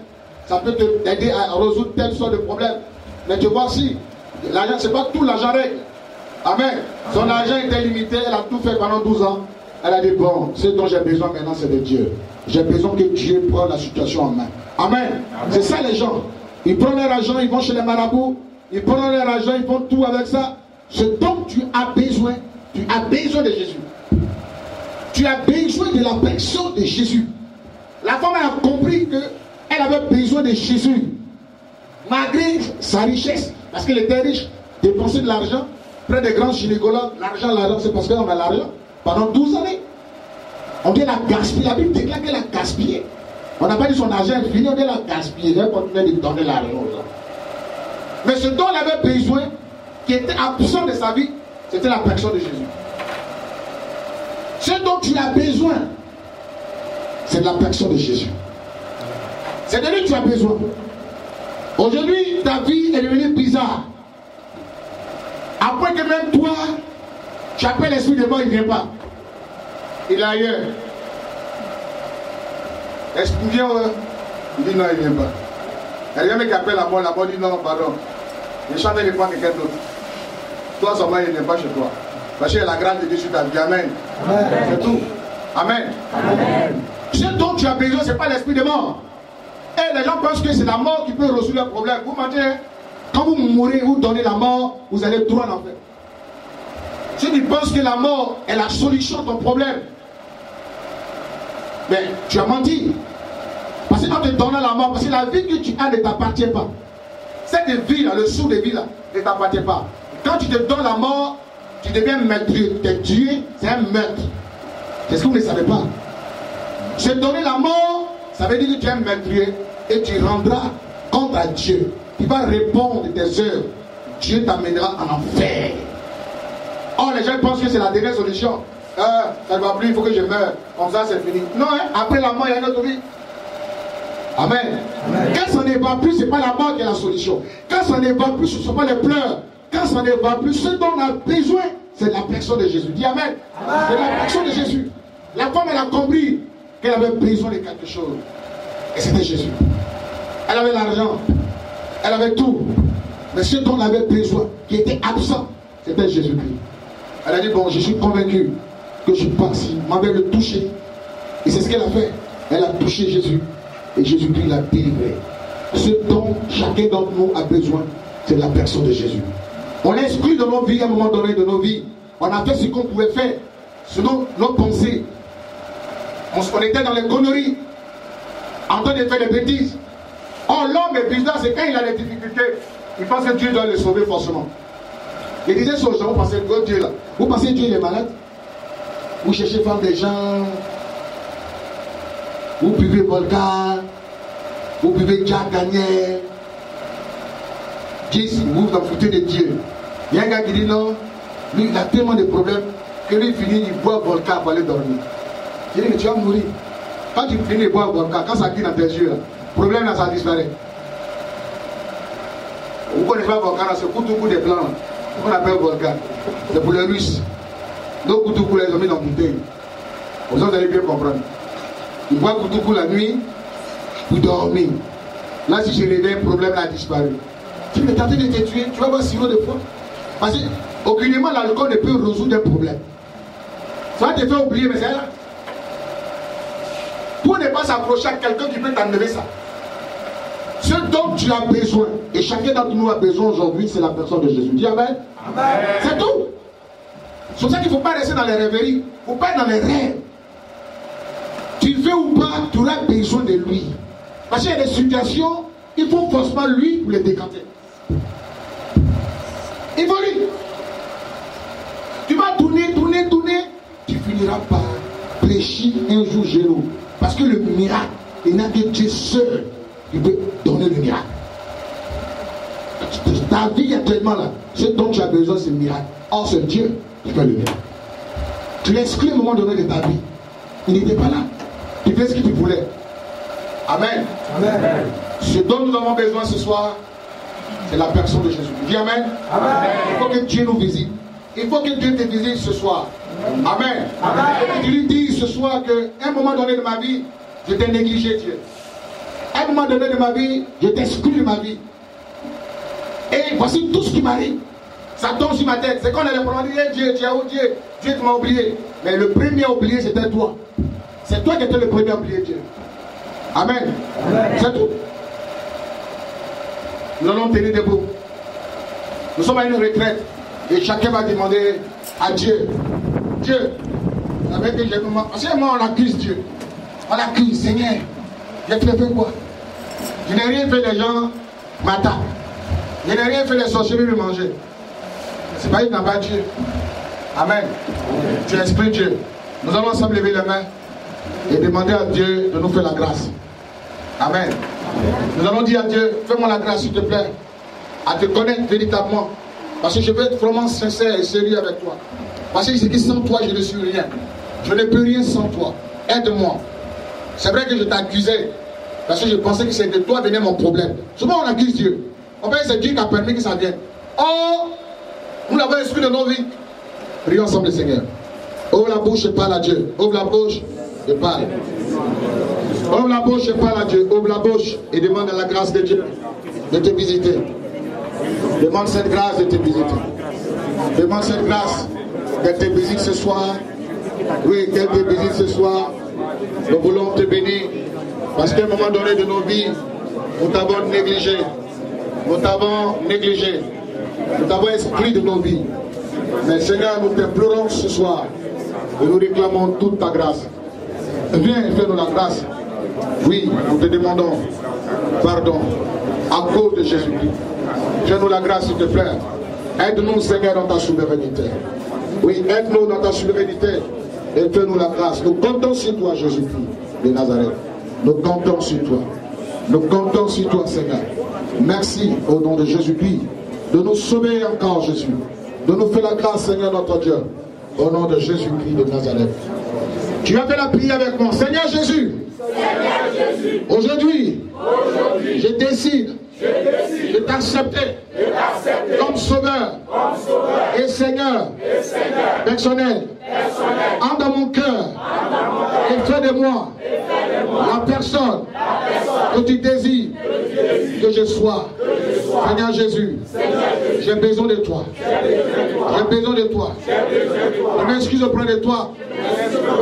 Ça peut t'aider à résoudre telle sorte de problème. Mais tu vois, si l'argent, c'est pas tout l'argent règle. Amen. Son argent était limité, elle a tout fait pendant 12 ans. Elle a dit, bon, ce dont j'ai besoin maintenant, c'est de Dieu. J'ai besoin que Dieu prenne la situation en main. Amen. Amen. C'est ça les gens. Ils prennent leur argent, ils vont chez les marabouts. Ils prennent leur argent, ils font tout avec ça. Ce dont tu as besoin de Jésus. Tu as besoin de la personne de Jésus. La femme a compris qu'elle avait besoin de Jésus. Malgré sa richesse, parce qu'elle était riche, dépenser de l'argent, près des grands gynécologues, l'argent, c'est parce qu'on a l'argent. Pendant 12 années, on dit la gaspiller. La Bible déclare qu'elle a gaspillé. On n'a pas dit son argent est fini, on dit la gaspiller. Elle continuait de donner l'argent aux gens. Mais ce dont elle avait besoin, qui était absent de sa vie, c'était la personne de Jésus. Ce dont tu as besoin, c'est de la personne de Jésus. C'est de lui que tu as besoin. Aujourd'hui, ta vie est devenue bizarre. Après que même toi, tu appelles l'esprit de mort, il ne vient pas. Il est ailleurs. L'esprit vient, il dit non, il ne vient pas. Il y a un mec qui appelle la mort dit non, pardon. Je chante de prendre quelqu'un d'autre. Toi seulement, il ne vient pas chez toi. Parce que la grâce de Dieu sur ta vie. Amen. C'est tout. Amen. Amen. Ce dont tu as besoin, ce n'est pas l'esprit de mort. Et les gens pensent que c'est la mort qui peut résoudre le problème. Vous mentez, quand vous mourrez, vous donnez la mort, vous allez droit en enfer. Si tu penses que la mort est la solution de ton problème, mais tu as menti. Parce qu'en te donnant la mort, parce que la vie que tu as ne t'appartient pas. Cette vie-là, le sou de vie-là, ne t'appartient pas. Quand tu te donnes la mort, tu deviens meurtrier. T'es tué, c'est un meurtre. C'est ce que vous ne savez pas. Se donner la mort, ça veut dire que tu es un meurtrier et tu rendras compte à Dieu. Il va répondre de tes œuvres. Dieu t'amènera en enfer. Oh, les gens pensent que c'est la dernière solution. Ça ne va plus, il faut que je meure. Comme ça, c'est fini. Non, hein? Après la mort, il y a une autre vie. Amen. Quand ça ne va plus, ce n'est pas la mort qui est la solution. Quand ça ne va plus, ce ne sont pas les pleurs. Quand ça ne va plus, ce dont on a besoin, c'est la personne de Jésus. Dis Amen. C'est la personne de Jésus. La femme, elle a compris qu'elle avait besoin de quelque chose. Et c'était Jésus. Elle avait l'argent. Elle avait tout. Mais ce dont elle avait besoin, qui était absent, c'était Jésus-Christ. Elle a dit, bon, je suis convaincu que je passe, il m'avait le touché. Et c'est ce qu'elle a fait. Elle a touché Jésus. Et Jésus-Christ l'a délivré. Ce dont chacun d'entre nous a besoin, c'est la personne de Jésus. On l'a exclu de nos vies à un moment donné de nos vies. On a fait ce qu'on pouvait faire, selon nos pensées. On était dans les conneries, en train de faire des bêtises. Or, l'homme est bizarre, c'est quand il a des difficultés, il pense que Dieu doit le sauver forcément. Il disait aux gens, vous pensez que Dieu là, vous pensez que Dieu est malade? Vous cherchez femme des gens, vous buvez Volca, vous buvez Jack Daniel. Dieu, vous vous en foutez de Dieu. Il y a un gars qui dit non, lui il a tellement de problèmes que lui finit, il boit Volca pour aller dormir. Il dit mais tu vas mourir. Quand tu finis de boire Volca, quand ça glisse dans tes yeux, le problème là ça disparaît. Vous connaissez pas Volca, c'est couteau des blancs. On appelle Volca. C'est pour les Russes. Nos couteaux les ont mis dans une bouteille. Comme ça vous allez bien comprendre. Il boit couteau la nuit pour dormir. Là si je réveille, le problème là a disparu. Tu veux tenter de te tuer, tu vas voir sirop de foie. Parce qu'aucunement l'alcool ne peut résoudre un problème. Ça va te faire oublier, mais c'est là. Pour ne pas s'approcher à quelqu'un qui peut t'enlever ça. Ce dont tu as besoin, et chacun d'entre nous a besoin aujourd'hui, c'est la personne de Jésus. Dis Amen. Amen. C'est tout. C'est pour ça qu'il ne faut pas rester dans les rêveries. Il ne faut pas être dans les rêves. Tu veux ou pas, tu auras besoin de lui. Parce qu'il y a des situations, il faut forcément lui pour les décanter. Il faut lui. Tu vas tourner, tu finiras par prêcher un jour Jésus. Parce que le miracle, il n'a que Dieu seul qui peut donner le miracle. Ta vie actuellement là, ce dont tu as besoin, c'est le miracle. Or, c'est Dieu qui fait le miracle. Tu l'exclus à un moment donné de ta vie. Il n'était pas là. Tu fais ce que tu voulais. Amen. Amen. Ce dont nous avons besoin ce soir, c'est la personne de Jésus. Dis Amen. Amen. Il faut que Dieu nous visite. Il faut que Dieu te visite ce soir. Amen. Amen. Et tu lui dis ce soir qu'à un moment donné de ma vie, je t'ai négligé, Dieu. À un moment donné de ma vie, je t'exclus de ma vie. Et voici tout ce qui m'arrive. Ça tombe sur ma tête. C'est qu'on a le problème. Dieu, tu as oublié. Dieu m'a oublié. Mais le premier à oublier, c'était toi. C'est toi qui étais le premier à oublier Dieu. Amen. Amen. C'est tout. Nous allons tenir debout. Nous sommes à une retraite. Et chacun va demander à Dieu. Dieu, avec que j'ai moment. Parce que moi, on accuse Dieu. On accuse, Seigneur. J'ai fait quoi? Je n'ai rien fait, les gens m'attaquent. Je n'ai rien fait, les sorciers me manger. C'est pas qu'il n'a pas Dieu. Amen. Tu exprimes Dieu. Nous allons ensemble lever les mains et demander à Dieu de nous faire la grâce. Amen. Nous allons dire à Dieu, fais-moi la grâce s'il te plaît, à te connaître véritablement. Parce que je veux être vraiment sincère et sérieux avec toi. Parce que c'est que sans toi, je ne suis rien. Je ne peux rien sans toi. Aide-moi. C'est vrai que je t'accusais. Parce que je pensais que c'est de toi venait mon problème. Souvent on accuse Dieu. En fait, c'est Dieu qui a permis que ça vienne. Oh, nous l'avons exclu de nos vies. Prions ensemble le Seigneur. Ouvre la bouche et parle à Dieu. Ouvre la bouche et parle. Ouvre la bouche et parle à Dieu. Ouvre la bouche et demande à la grâce de Dieu de te visiter. Demande cette grâce de te visiter. Demande cette grâce qu'elle te visite ce soir. Oui, qu'elle te visite ce soir. Nous voulons te bénir. Parce qu'à un moment donné de nos vies, nous t'avons négligé. Nous t'avons négligé. Nous t'avons exclu de nos vies. Mais Seigneur, nous t'implorons ce soir. Et nous réclamons toute ta grâce. Viens et fais-nous la grâce. Oui, nous te demandons pardon à cause de Jésus-Christ. Fais-nous la grâce, s'il te plaît. Aide-nous, Seigneur, dans ta souveraineté. Oui, aide-nous dans ta souveraineté. Et fais-nous la grâce. Nous comptons sur toi, Jésus-Christ de Nazareth. Nous comptons sur toi. Nous comptons sur toi, Seigneur. Merci au nom de Jésus-Christ de nous sauver encore, Jésus. De nous faire la grâce, Seigneur, notre Dieu. Au nom de Jésus-Christ de Nazareth. Tu as fait la prière avec moi. Seigneur Jésus, aujourd'hui, je décide de t'accepter comme sauveur et Seigneur personnel. Entre dans mon cœur et fais de moi la personne que tu désires que je sois. Seigneur Jésus, j'ai besoin de toi. J'ai besoin de toi. Je m'excuse auprès de toi.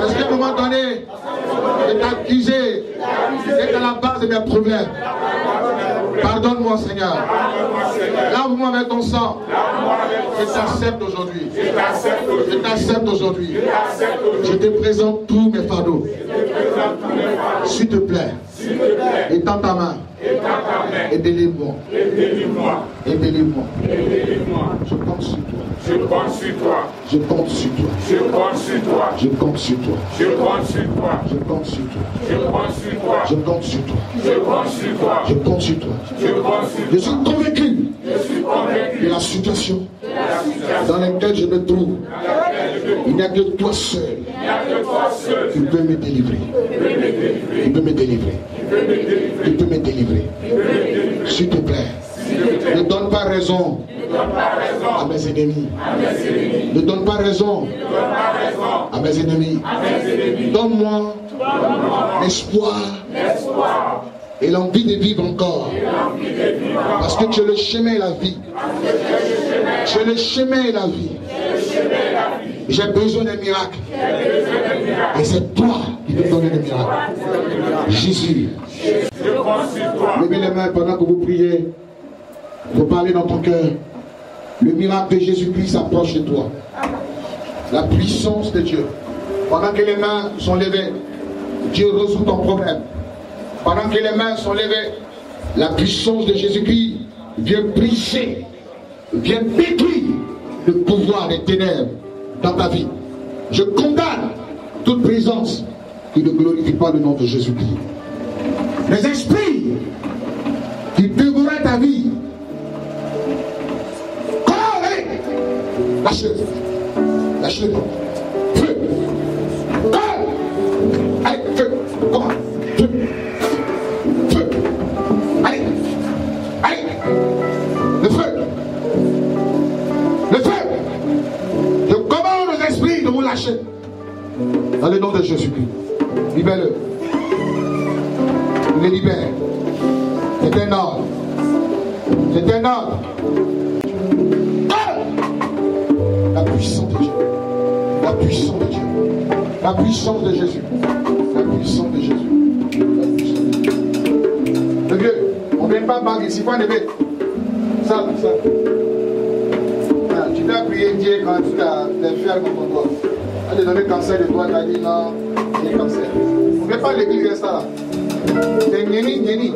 Parce qu'à un moment donné, je t'ai accusé d'être à la base de mes problèmes. Pardonne-moi, Seigneur. Lave-moi avec ton sang. Je t'accepte aujourd'hui. Je t'accepte aujourd'hui. Je te présente tous mes fardeaux. S'il te plaît, étends ta main et délivre-moi. Et délivre-moi. Je compte sur toi. Je compte sur toi. Je compte sur toi. Je compte sur toi. Je compte sur toi. Je compte sur toi. Je compte sur toi. Je compte sur toi. Je compte sur toi. Je compte sur toi. Je compte sur toi. Je compte sur toi. Je suis convaincu Je suis convaincu de la situation dans laquelle je me trouve. Il n'y a que toi seul qui peux me délivrer. Tu peux me délivrer. Tu peux me délivrer. S'il te plaît, ne donne pas raison à mes ennemis. Ne donne pas raison à mes ennemis. Donne-moi l'espoir et l'envie de vivre encore. Parce que tu es le chemin et la vie. Tu es le chemin et la vie. J'ai besoin d'un miracle. Et c'est toi qui peux donner le miracle. Jésus. Levez les mains pendant que vous priez. Vous parlez dans ton cœur. Le miracle de Jésus-Christ s'approche de toi. La puissance de Dieu. Pendant que les mains sont levées, Dieu résout ton problème. Pendant que les mains sont levées, la puissance de Jésus-Christ vient briser, vient détruire le pouvoir des ténèbres dans ta vie. Je condamne toute présence qui ne glorifie pas le nom de Jésus-Christ. Les esprits qui dévoraient ta vie, lâche-le. Lâche-le. Feu. Allez, feu. Comment? Feu. Feu. Allez. Allez. Le feu. Le feu. Je commande aux esprits de vous lâcher. Dans le nom de Jésus-Christ. Libère-le. Il les libère. C'est un ordre. C'est un ordre. La puissance de Dieu. La puissance de Dieu. La puissance de Jésus. La puissance de Jésus. La puissance de Dieu. Le vieux, on ne vient pas banquer ici, il faut enlever. Ça, ça. Ah, tu dois prier Dieu quand tu as des fers dans ton doigt. Elle te donner cancer de doigt, tu as dit non, il y a cancer. On ne fait pas l'église rester là. C'est Néni, Néni.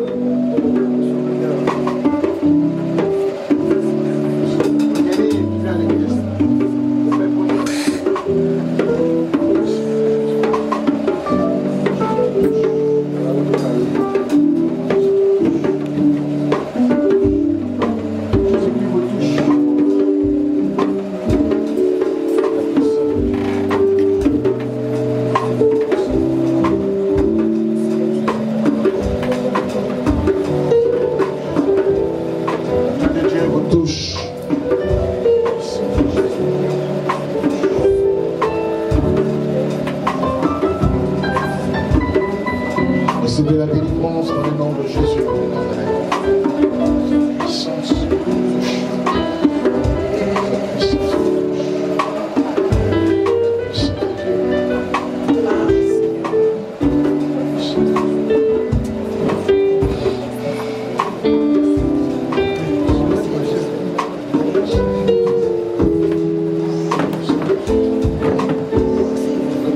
Recevez la délivrance dans le nom de Jésus. Puissance.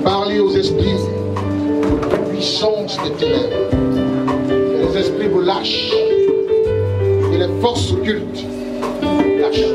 Parlez aux esprits. Puissance des ténèbres. Et les esprits vous lâchent. Et les forces occultes lâchent.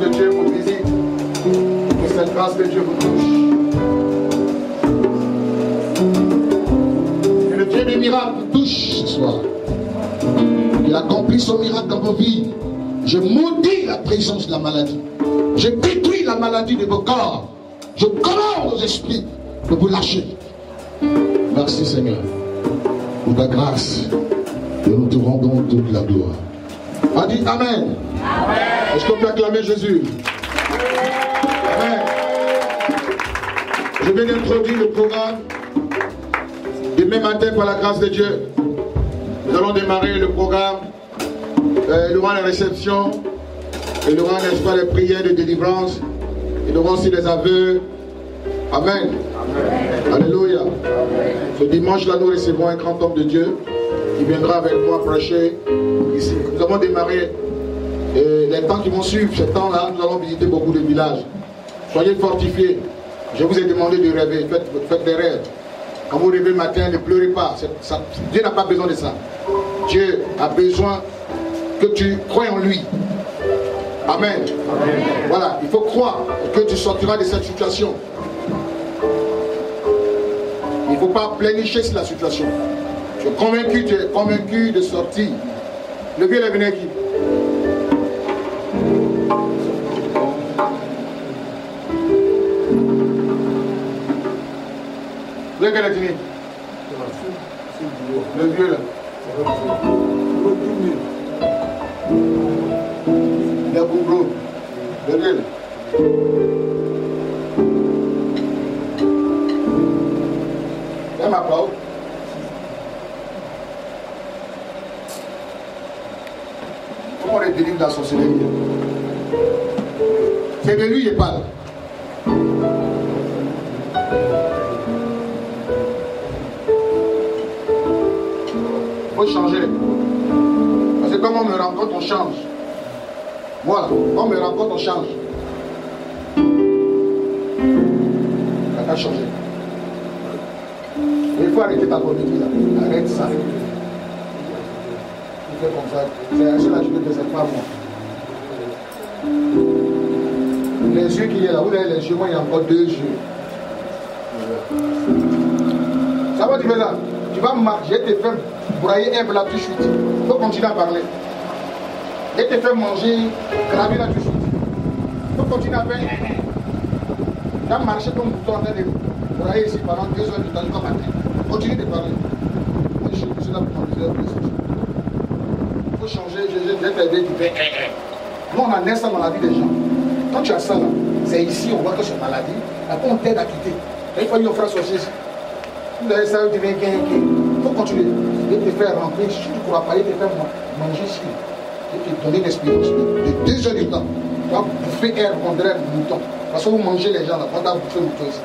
de Dieu vous visite. Que cette grâce de Dieu vous touche. Que le Dieu des miracles vous touche ce soir. Il accomplit son miracle dans vos vies. Je maudis la présence de la maladie. Je détruis la maladie de vos corps. Je commande aux esprits de vous lâcher. Merci Seigneur pour ta grâce. Et nous te rendons toute la gloire. On dit Amen. Est-ce qu'on peut acclamer Jésus? Amen. Je vais introduire le programme. Demain matin, par la grâce de Dieu, nous allons démarrer le programme. Il y aura la réception. Il y aura, n'est-ce pas, les prières de délivrance. Il y aura aussi les aveux. Amen. Alléluia. Ce dimanche-là, nous recevons un grand homme de Dieu qui viendra avec moi prêcher ici. Nous avons démarré les temps qui vont suivre. Ce temps-là, nous allons visiter beaucoup de villages. Soyez fortifiés. Je vous ai demandé de rêver. Faites des rêves. Quand vous rêvez le matin, ne pleurez pas. Dieu n'a pas besoin de ça. Dieu a besoin que tu crois en lui. Amen. Amen. Voilà, il faut croire que tu sortiras de cette situation. Il ne faut pas plénicher sur la situation. Tu es convaincu de sortir. Le vieux est venu qui? Vous avez quel âge? Le vieux là. Le boubou. Le vieux là. C'est ma parole. Comment on les délivre de la sorcellerie? C'est de lui il parle. Il faut changer. Parce que comme on me rencontre, on change. Voilà, on me rencontre, on change. Il n'a qu'à changer. Il faut arrêter ta comédie là. Arrête ça. Tu fais comme ça. C'est un seul attribut que c'est pas moi. Les yeux qui est là, vous avez les yeux, moi il y a encore 2 yeux. Ça va, tu fais là. Tu vas marcher, te faire broyer un plat tout de suite. Il faut continuer à parler. Et te faire manger, graver là tout de suite. Il faut continuer à faire. Tu vas marcher comme bouton en train de broyer ici pendant 2 heures du temps, tu vas mater. Continue de parler. Je suis là pour m'amuser. Il faut changer, je vais t'aider, tu fais. Nous on a ça dans la vie des gens. Quand tu as ça là, c'est ici, on voit que c'est maladie. Après on t'aide à quitter. Il faut dire aux frères sorciers. Vous avez ça, tu viens, il faut continuer. Il te faire rentrer, si tu ne crois pas, il te faire manger ici. Il te donner l'expérience de 2 heures du temps. Tu vas bouffer un rondrel mouton. Parce que vous mangez les gens là, quand tu as bouffé le mouton ici.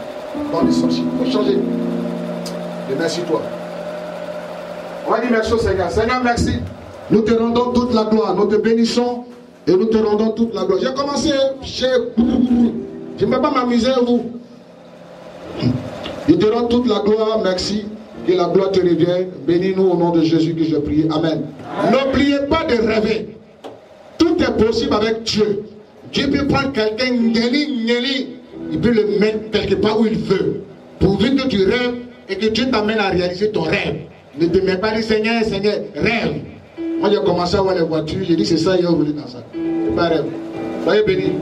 Dans les sorciers. Il faut changer. Et merci toi. On va dire merci au Seigneur. Seigneur, merci. Nous te rendons toute la gloire. Nous te bénissons et nous te rendons toute la gloire. J'ai commencé chez... Je ne vais pas m'amuser vous. Je te rends toute la gloire, merci. Que la gloire te revienne. Bénis-nous au nom de Jésus que je prie. Amen. N'oubliez pas de rêver. Tout est possible avec Dieu. Dieu peut prendre quelqu'un, il peut le mettre quelque part où il veut. Pourvu que tu rêves et que Dieu t'amène à réaliser ton rêve. Ne te mets pas dit Seigneur, Seigneur, rêve. Moi j'ai commencé à voir les voitures, j'ai dit c'est ça, il y a oublié dans ça. C'est pas rêve. Soyez bénis.